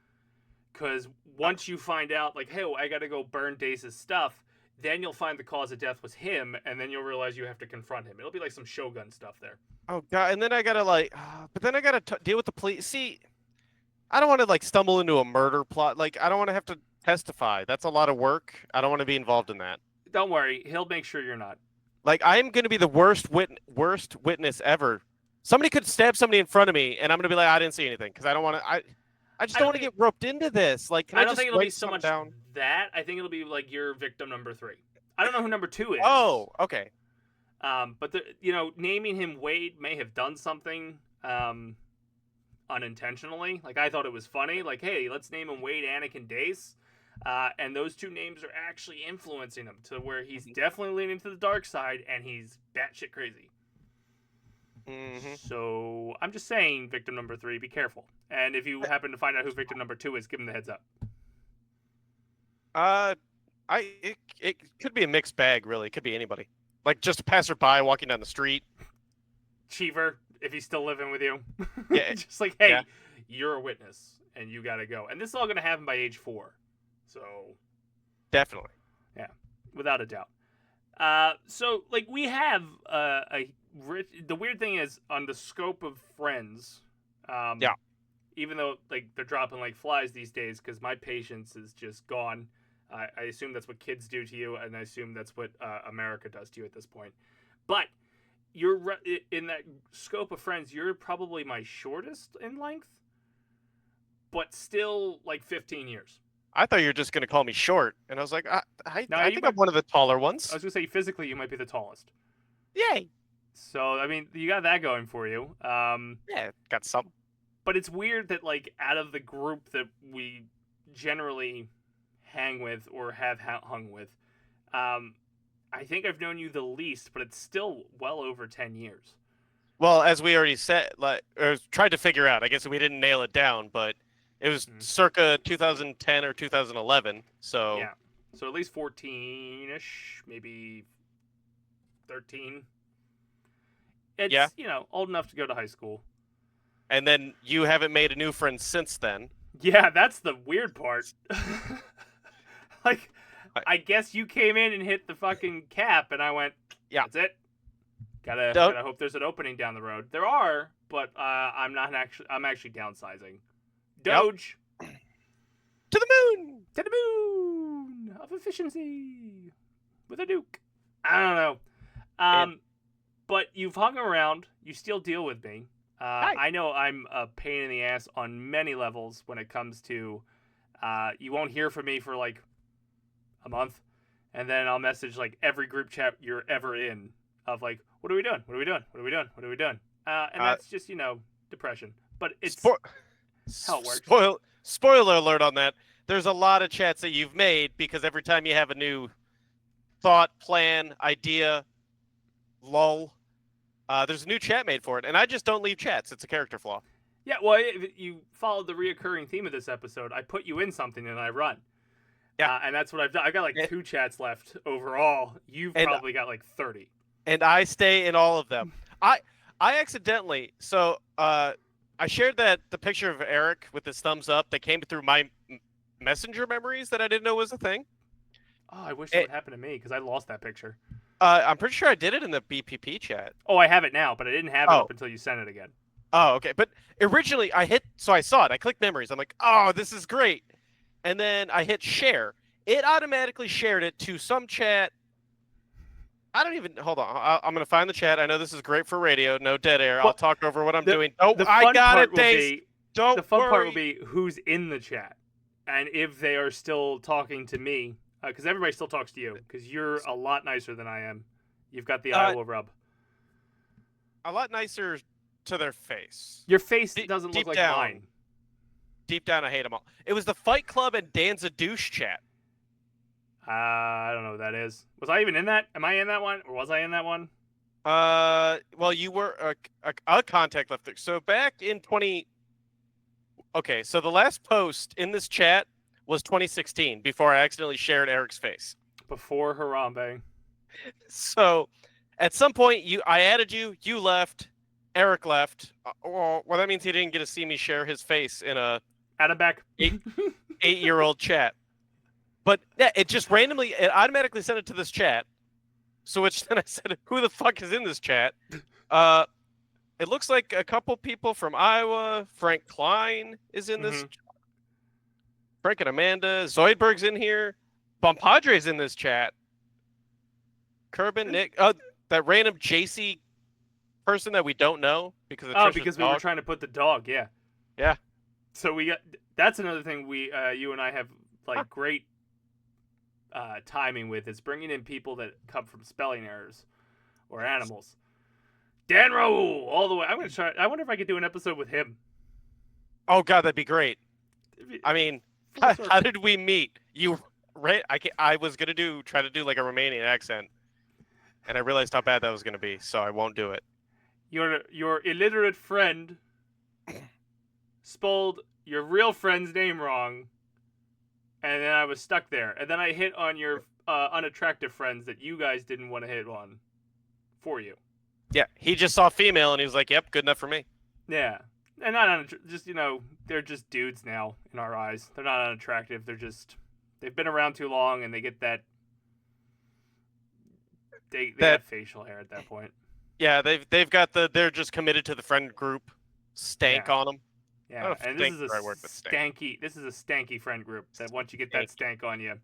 Because once you find out, like, hey, I got to go burn Dace's stuff, then you'll find the cause of death was him, and then you'll realize you have to confront him. It'll be like some Shogun stuff there. Oh, God. And then I got to, deal with the police. See, I don't want to, stumble into a murder plot. Like, I don't want to have to testify. That's a lot of work. I don't want to be involved in that. Don't worry. He'll make sure you're not. Like, I am going to be the worst witness ever. Somebody could stab somebody in front of me, and I'm going to be like, I didn't see anything, because I don't want to... I just don't want to get roped into this. Like, I don't think it'll be so much that. I think it'll be like your victim number 3. I don't know who number 2 is. Oh, okay. But naming him Wade may have done something unintentionally. Like, I thought it was funny. Like, hey, let's name him Wade Anakin Dace. And those 2 names are actually influencing him to where he's definitely leaning to the dark side, and he's batshit crazy. So I'm just saying, victim number 3, be careful. And if you happen to find out who victim number 2 is, give him the heads up. It could be a mixed bag, really. It could be anybody. Like just a passerby walking down the street. Cheever, if he's still living with you. Yeah. Just like, hey, Yeah. you're a witness, and you gotta go. And this is all gonna happen by age 4. So Definitely. yeah, without a doubt. So like we have the weird thing is on the scope of friends. Yeah. Even though like they're dropping like flies these days, because my patience is just gone. I assume that's what kids do to you, and I assume that's what America does to you at this point. But you're in that scope of friends. You're probably my shortest in length, but still like 15 years. I thought you were just going to call me short, and I was like, I think I'm one of the taller ones. I was gonna say physically you might be the tallest. Yay! So I mean, you got that going for you. Yeah, got some. But it's weird that like out of the group that we generally hang with or have hung with, I think I've known you the least, but it's still well over 10 years. Well, as we already said, like, or tried to figure out, I guess we didn't nail it down, but it was circa 2010 or 2011. So yeah, so at least 14-ish, maybe 13. It's old enough to go to high school. And then you haven't made a new friend since then. Yeah, that's the weird part. Like, I guess you came in and hit the fucking cap, and I went, yeah, that's it. Gotta hope there's an opening down the road. There are, but I'm actually downsizing. Doge. Yep. To the moon! To the moon of efficiency with a nuke. I don't know. But you've hung around. You still deal with me. I know I'm a pain in the ass on many levels when it comes to you won't hear from me for like a month, and then I'll message like every group chat you're ever in of like, what are we doing? What are we doing? What are we doing? What are we doing? And that's just depression. But it's how it works. Spoiler alert on that. There's a lot of chats that you've made because every time you have a new thought, plan, idea, lull, there's a new chat made for it, and I just don't leave chats. It's a character flaw. Yeah, well, if you followed the reoccurring theme of this episode, I put you in something and I run. Yeah, and that's what I've done. I got like 2 chats left overall. You've probably got like 30. And I stay in all of them. I accidentally, so I shared the picture of Eric with his thumbs up that came through my messenger memories that I didn't know was a thing. Oh, I wish that would happen to me because I lost that picture. I'm pretty sure I did it in the BPP chat. Oh, I have it now, but I didn't have it up until you sent it again. Oh, okay. But originally I saw it. I clicked memories. I'm like, oh, this is great. And then I hit share. It automatically shared it to some chat. I don't even, hold on. I'm going to find the chat. I know this is great for radio. No dead air. I'll talk over what I'm doing. Oh, I got it, Dace. Don't The fun worry. part will be who's in the chat and if they are still talking to me. Because everybody still talks to you because you're a lot nicer than I am. You've got the Iowa rub. A lot nicer to their face. Your face doesn't look like mine. Deep down, I hate them all. It was the Fight Club and Dan's a Douche chat. I don't know what that is. Was I even in that? Am I in that one? Or was I in that one? Well, you were a contact left there. So back in 20... Okay, so the last post in this chat was 2016, before I accidentally shared Eric's face. Before Harambe. So, at some point, I added you, you left, Eric left. Well, that means he didn't get to see me share his face in a... Add him back. 8-year-old chat. But yeah, it automatically sent it to this chat. So then I said, who the fuck is in this chat? It looks like a couple people from Iowa. Frank Klein is in this. Frank and Amanda. Zoidberg's in here. Bompadre's in this chat. Kerbin, Nick. That random JC person that we don't know because of because we were trying to put the dog. Yeah. Yeah. So that's another thing you and I have like great timing with is bringing in people that come from spelling errors or animals. Dan Raoul, all the way. I'm gonna try. I wonder if I could do an episode with him. Oh God, that'd be great. I mean, how did we meet? I was gonna try to do like a Romanian accent, and I realized how bad that was gonna be, so I won't do it. your illiterate friend spelled your real friend's name wrong, and then I was stuck there. And then I hit on your unattractive friends that you guys didn't want to hit on for you. Yeah, he just saw female and he was like, "Yep, good enough for me." Yeah, and not just they're just dudes now in our eyes. They're not unattractive. They've been around too long, and they get that they have facial hair at that point. Yeah, they've got they're just committed to the friend group stank on them. Yeah, and this is a stanky friend group that once you get that stank on you,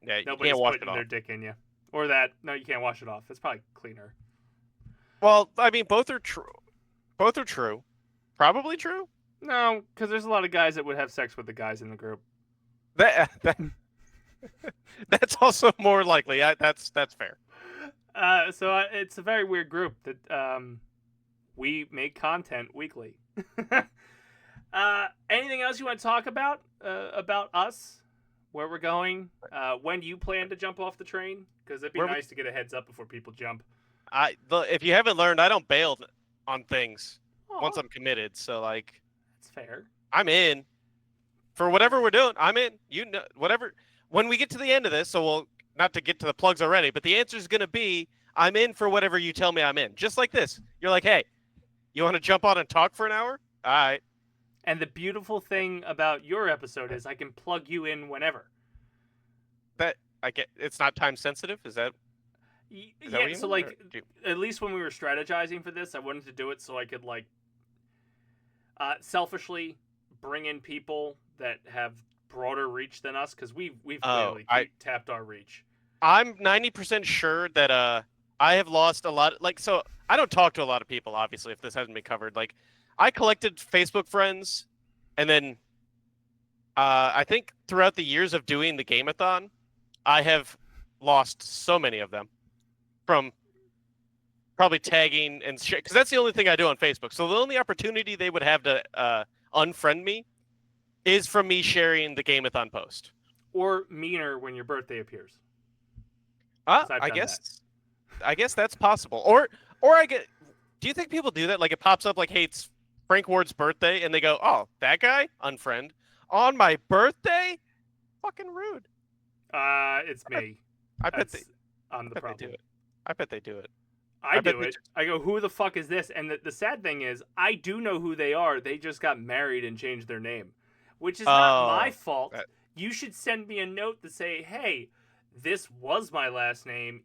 yeah, nobody's you can't wash putting it their off. dick in you. Or that, no, you can't wash it off. It's probably cleaner. Well, I mean, both are true. Both are true. Probably true. No, because there's a lot of guys that would have sex with the guys in the group. That's also more likely. That's fair. So it's a very weird group that we make content weekly. Anything else you want to talk about us? Where we're going? When you plan to jump off the train? Because it'd be nice to get a heads up before people jump. If you haven't learned, I don't bail on things once Aw, I'm committed. So like, that's fair. I'm in for whatever we're doing. I'm in. Whatever. When we get to the end of this, so we'll not to get to the plugs already, but the answer is going to be I'm in for whatever you tell me I'm in. Just like this. You're like, hey, you want to jump on and talk for an hour? All right. And the beautiful thing about your episode is I can plug you in whenever. That I get. It's not time sensitive. Is that Yeah, so like, at least when we were strategizing for this, I wanted to do it so I could like selfishly bring in people that have broader reach than us, because we've clearly tapped our reach. I'm 90% sure that I have lost a lot. Like, so I don't talk to a lot of people, obviously, if this hasn't been covered. Like, I collected Facebook friends, and then I think throughout the years of doing the Gameathon, I have lost so many of them from probably tagging and shit, because that's the only thing I do on Facebook. So the only opportunity they would have to unfriend me is from me sharing the Gameathon post. Or meaner when your birthday appears. I guess that's possible. Or I get. Do you think people do that? Like, it pops up like, hey, it's Frank Ward's birthday, and they go, oh, that guy? Unfriend. On my birthday? Fucking rude. It's me. I'm the problem. They do it. I bet they do it. I do it. I go, who the fuck is this? And the sad thing is, I do know who they are. They just got married and changed their name, which is not my fault. You should send me a note to say, hey, this was my last name.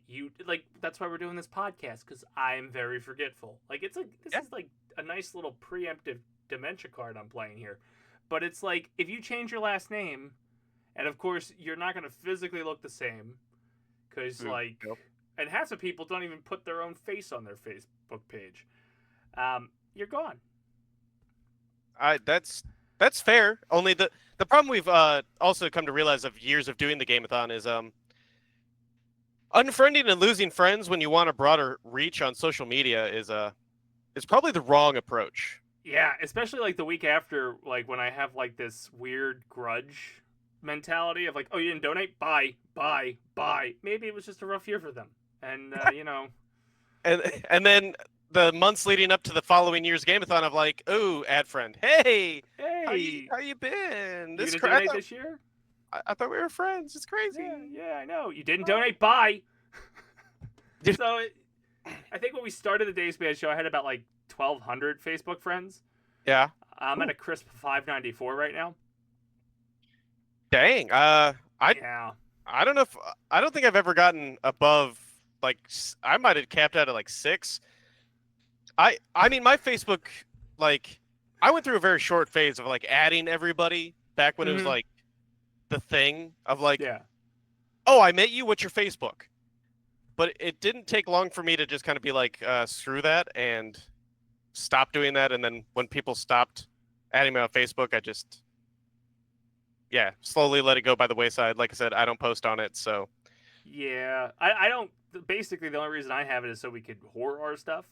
That's why we're doing this podcast, because I am very forgetful. Like, this is like a nice little preemptive dementia card I'm playing here. But it's like, if you change your last name, and of course you're not going to physically look the same, because and half the people don't even put their own face on their Facebook page. You're gone. That's fair. Only the problem we've also come to realize of years of doing the Gameathon is unfriending and losing friends when you want a broader reach on social media is probably the wrong approach. Yeah, especially like the week after, like when I have like this weird grudge mentality of like, oh, you didn't donate? Bye. Maybe it was just a rough year for them. And, And then the months leading up to the following year's Gameathon of like, ooh, add friend. Hey, how you been? You gonna donate this year? I thought we were friends. It's crazy. Yeah, I know. You didn't donate. Bye. So, I think when we started the Dace Man show, I had about like 1,200 Facebook friends. Yeah. I'm at a crisp 594 right now. Dang. I don't know I don't think I've ever gotten above, like, I might have capped out at like 6. I mean, my Facebook, like, I went through a very short phase of like adding everybody back when it was like the thing of like, oh, I met you, what's your Facebook? But it didn't take long for me to just kind of be like, screw that, and stop doing that. And then when people stopped adding me on Facebook, I just, slowly let it go by the wayside. Like I said, I don't post on it, so. Yeah, I don't, basically the only reason I have it is so we could whore our stuff.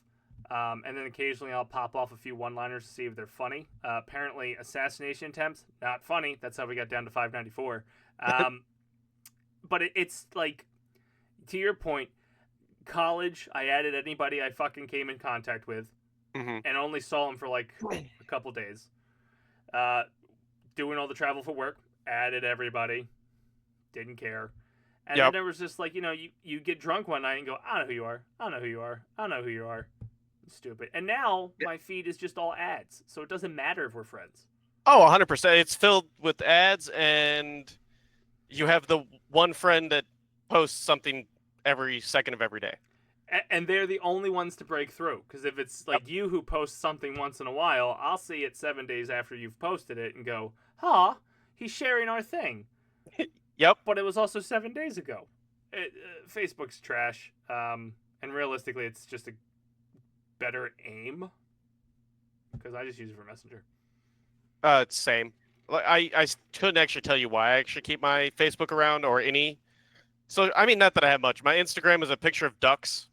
And then occasionally I'll pop off a few one-liners to see if they're funny. Apparently, assassination attempts, not funny. That's how we got down to 594. But it's like, to your point, college, I added anybody I fucking came in contact with, Hmm. and only saw them for like a couple days. Doing all the travel for work, added everybody, didn't care. And then Yep. there was just like, you get drunk one night and go, I don't know who you are. I don't know who you are. I don't know who you are. Stupid. And now my feed is just all ads, so it doesn't matter if we're friends. Oh, 100%. It's filled with ads, and you have the one friend that posts something every second of every day. And they're the only ones to break through. Because if it's like you who posts something once in a while, I'll see it 7 days after you've posted it and go, he's sharing our thing. Yep. But it was also 7 days ago. Facebook's trash. And realistically, it's just a better aim. Because I just use it for Messenger. It's same. Like I couldn't actually tell you why I actually keep my Facebook around or any. So I mean, not that I have much. My Instagram is a picture of ducks.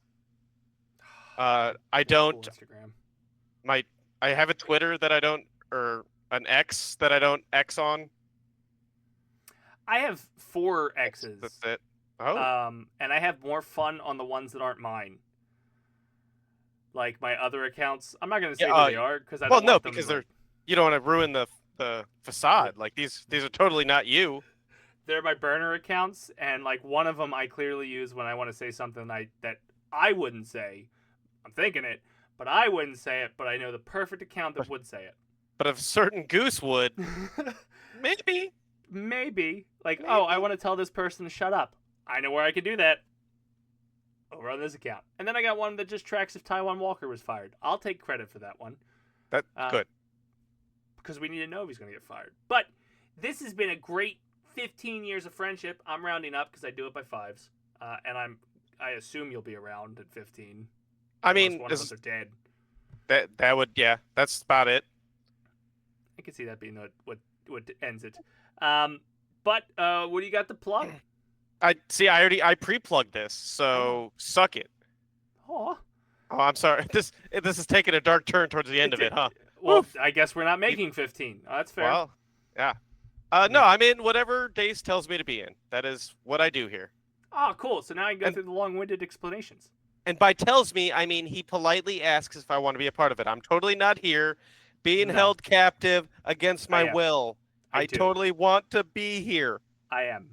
I don't. Cool Instagram. I have a Twitter that I don't, or an X that I don't X on. I have 4 X's. That's it. Oh. And I have more fun on the ones that aren't mine. Like my other accounts, I'm not gonna say who they are because I don't want them because to, they're you don't want to ruin the facade. Like these are totally not you. They're my burner accounts, and like one of them I clearly use when I want to say something that I wouldn't say. I'm thinking it, but I wouldn't say it. But I know the perfect account that would say it. But if a certain goose would, maybe. Maybe. Like, oh, I want to tell this person to shut up. I know where I can do that. Over on this account. And then I got one that just tracks if Taiwan Walker was fired. I'll take credit for that one. That's good. Because we need to know if he's going to get fired. But this has been a great 15 years of friendship. I'm rounding up because I do it by 5s. And I assume you'll be around at 15. I mean, one of us are dead. That would, yeah, that's about it. I can see that being what ends it. But what do you got to plug? I pre-plugged this, so suck it. Oh, I'm sorry. This is taking a dark turn towards the end of it, huh? Well, I guess we're not making 15. Oh, that's fair. Well, yeah. No, I'm in whatever Dace tells me to be in. That is what I do here. Oh, cool. So now I can go through the long-winded explanations. And by tells me, I mean he politely asks if I want to be a part of it. I'm totally not here being held captive against my will. I totally want to be here. I am.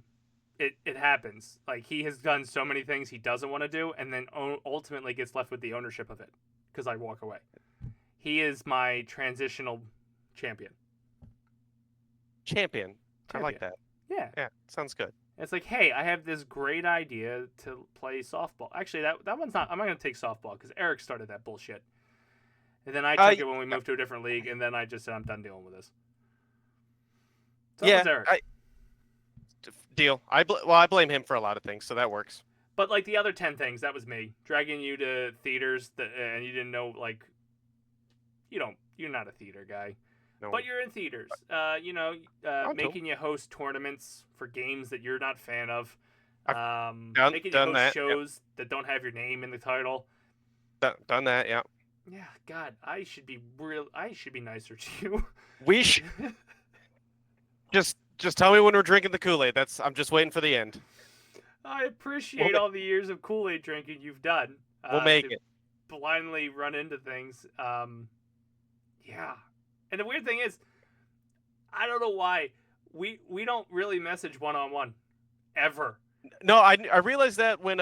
It happens. Like, he has done so many things he doesn't want to do, and then ultimately gets left with the ownership of it because I walk away. He is my transitional champion. Champion. I like that. Yeah. Yeah, sounds good. It's like, hey, I have this great idea to play softball. Actually, that one's not. I'm not going to take softball because Eric started that bullshit. And then I took it when we moved to a different league, and then I just said, I'm done dealing with this. So yeah, was Eric. Deal. I blame him for a lot of things, so that works. But like the other 10 things, that was me dragging you to theaters and you didn't know, like, you're not a theater guy, no. But you're in theaters. Making you host tournaments for games that you're not a fan of. Making you host shows that don't have your name in the title. Done that, yeah. Yeah, God, I should be nicer to you. We should. Just tell me when we're drinking the Kool-Aid. I'm just waiting for the end. I appreciate all the years of Kool-Aid drinking you've done. We'll make it. Blindly run into things. Yeah. And the weird thing is, I don't know why we don't really message one-on-one ever. No, I realized that when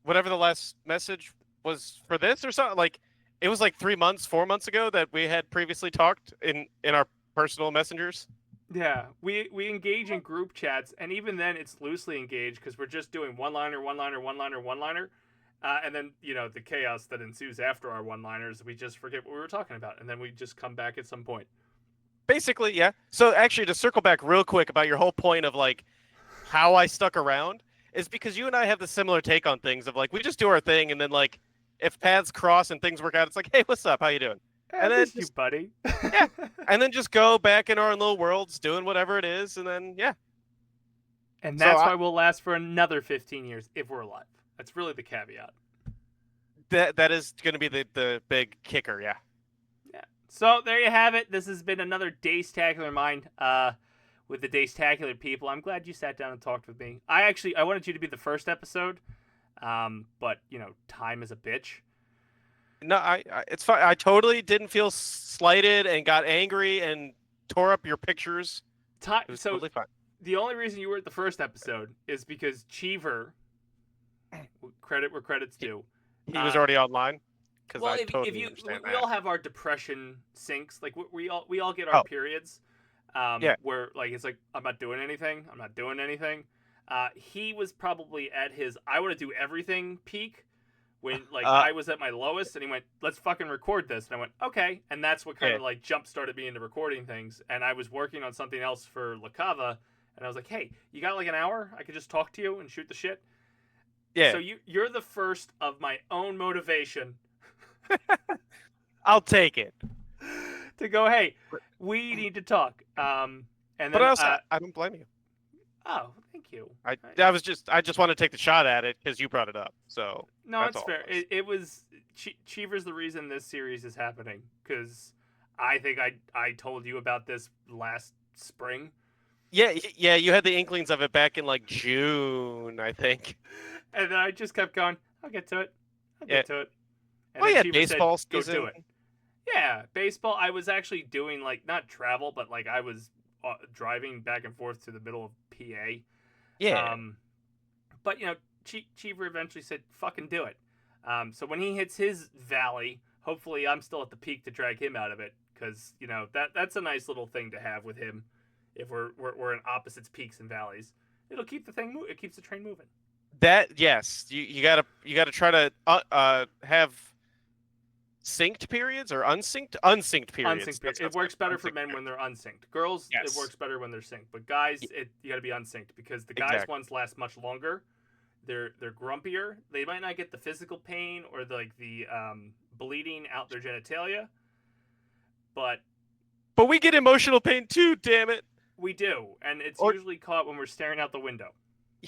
whatever the last message was for this or something, like it was like 4 months ago that we had previously talked in our personal messengers. Yeah, we engage in group chats, and even then it's loosely engaged because we're just doing one-liner, and then, the chaos that ensues after our one-liners, we just forget what we were talking about, and then we just come back at some point. Basically, yeah. So actually, to circle back real quick about your whole point of, like, how I stuck around, is because you and I have the similar take on things of, like, we just do our thing, and then, like, if paths cross and things work out, it's like, hey, what's up? How you doing? And then you, buddy. Yeah. And then just go back in our little worlds, doing whatever it is, and then, yeah. And that's why we'll last for another 15 years if we're alive. That's really the caveat. That is going to be the big kicker, yeah. Yeah. So there you have it. This has been another Dacetacular Mind with the Dacetacular People. I'm glad you sat down and talked with me. I wanted you to be the first episode But time is a bitch. No, it's fine. I totally didn't feel slighted and got angry and tore up your pictures. Time. It was So totally fine. the only reason you were at the first episode is because Cheever, credit where credit's due. He was already online. Because Well, I totally if you, understand we that. all have our depression sinks. Like we all get our periods. Yeah. Where like it's like I'm not doing anything. I'm not doing anything. He was probably at his I want to do everything peak when like I was at my lowest, and he went, "Let's fucking record this," and I went, "Okay," and that's what kind of like jump started me into recording things. And I was working on something else for La Cava, and I was like, "Hey, you got like an hour? I could just talk to you and shoot the shit." Yeah. So you're the first of my own motivation. I'll take it. To go, hey, we need to talk. And then, But also, I don't blame you. Oh, thank you. I just want to take the shot at it because you brought it up. So No, that's it's fair. It was Cheever's the reason this series is happening, because I think I told you about this last spring. Yeah, you had the inklings of it back in like June, I think. And then I just kept going, I'll get to it. I'll get to it. And then Cheever baseball said, go season. do it. Yeah, baseball. I was actually doing like not travel, but like I was driving back and forth to the middle of PA. Yeah. But Cheever eventually said, "Fucking do it." So when he hits his valley, hopefully I'm still at the peak to drag him out of it, because that's a nice little thing to have with him. If we're in opposites, peaks and valleys, it'll keep the thing it keeps the train moving. That yes, you gotta try to have synced periods or unsynced periods. Unsynced periods. It works better for men when they're unsynced. Girls, it works better when they're synced. But guys, you got to be unsynced, because the guys ones last much longer. They're grumpier. They might not get the physical pain or the bleeding out their genitalia, but we get emotional pain too. Damn it. We do, and it's usually caught when we're staring out the window.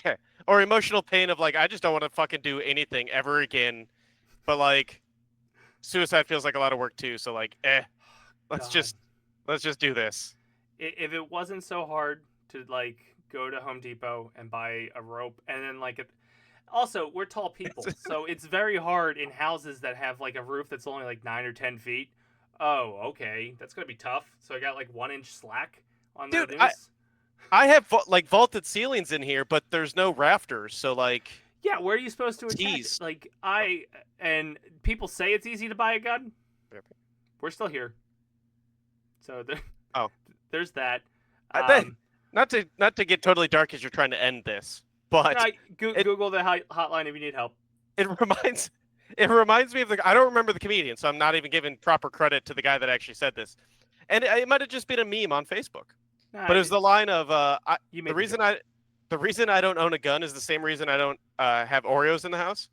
Yeah, or emotional pain of like I just don't want to fucking do anything ever again, but like. Suicide feels like a lot of work too, so like, let's just do this. If it wasn't so hard to like go to Home Depot and buy a rope, and then also we're tall people, so it's very hard in houses that have like a roof that's only like 9 or 10 feet. Oh, okay, that's gonna be tough. So I got like 1-inch slack on the noose. I have like vaulted ceilings in here, but there's no rafters, so like. Yeah, where are you supposed to attach? Like and people say it's easy to buy a gun. We're still here, so there's that. Not to get totally dark as you're trying to end this, but Google the hotline if you need help. It reminds me of I don't remember the comedian, so I'm not even giving proper credit to the guy that actually said this, and it might have just been a meme on Facebook, but it was the line of the reason I don't own a gun is the same reason I don't have Oreos in the house.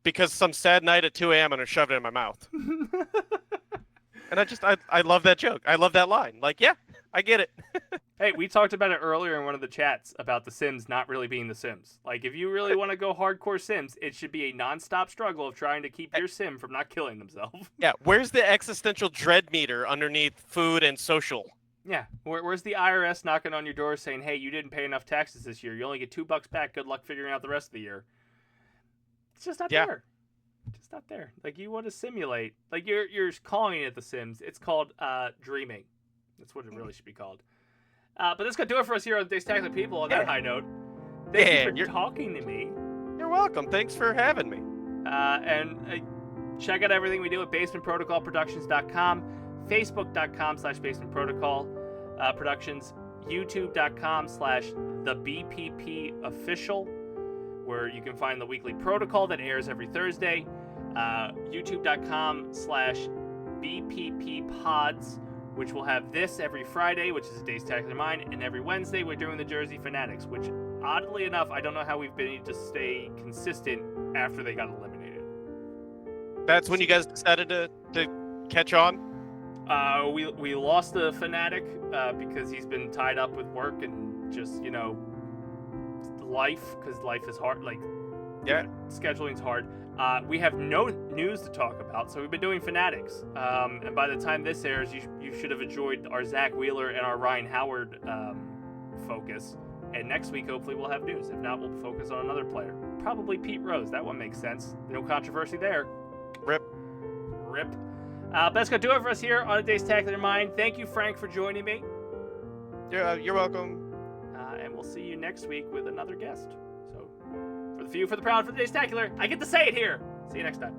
Because some sad night at 2 a.m. I'm going to shove it in my mouth. And I love that joke. I love that line. Like, yeah, I get it. Hey, we talked about it earlier in one of the chats about the Sims not really being the Sims. Like, if you really want to go hardcore Sims, it should be a nonstop struggle of trying to keep your Sim from not killing themselves. Yeah, where's the existential dread meter underneath food and social? Yeah, where's the IRS knocking on your door saying, "Hey, you didn't pay enough taxes this year. You only get $2 back. Good luck figuring out the rest of the year." It's just not there. Just not there. Like, you want to simulate. Like, you're calling it The Sims. It's called dreaming. That's what it really should be called. But that's gonna do it for us here on Dacetacular People. On that high note, thank you for talking to me. You're welcome. Thanks for having me. And check out everything we do at basementprotocolproductions.com. Facebook.com/basementprotocol productions, YouTube.com/thebppofficial, where you can find the weekly protocol that airs every Thursday. YouTube.com/BPPpods, which will have this every Friday, which is a Dacetacular Mind, and every Wednesday we're doing the Jersey Fanatics, which oddly enough I don't know how we've been able to stay consistent after they got eliminated. That's when you guys decided to catch on? We lost the Fanatic because he's been tied up with work and just, life, because life is hard. Like, scheduling's hard. We have no news to talk about, so we've been doing Fanatics. And by the time this airs, you should have enjoyed our Zach Wheeler and our Ryan Howard focus. And next week, hopefully, we'll have news. If not, we'll focus on another player. Probably Pete Rose. That one makes sense. No controversy there. Rip. But that's going to do it for us here on A Dacetacular Mind. Thank you, Frank, for joining me. Yeah, you're welcome. And we'll see you next week with another guest. So, for the few, for the proud, for the Dacetacular, I get to say it here. See you next time.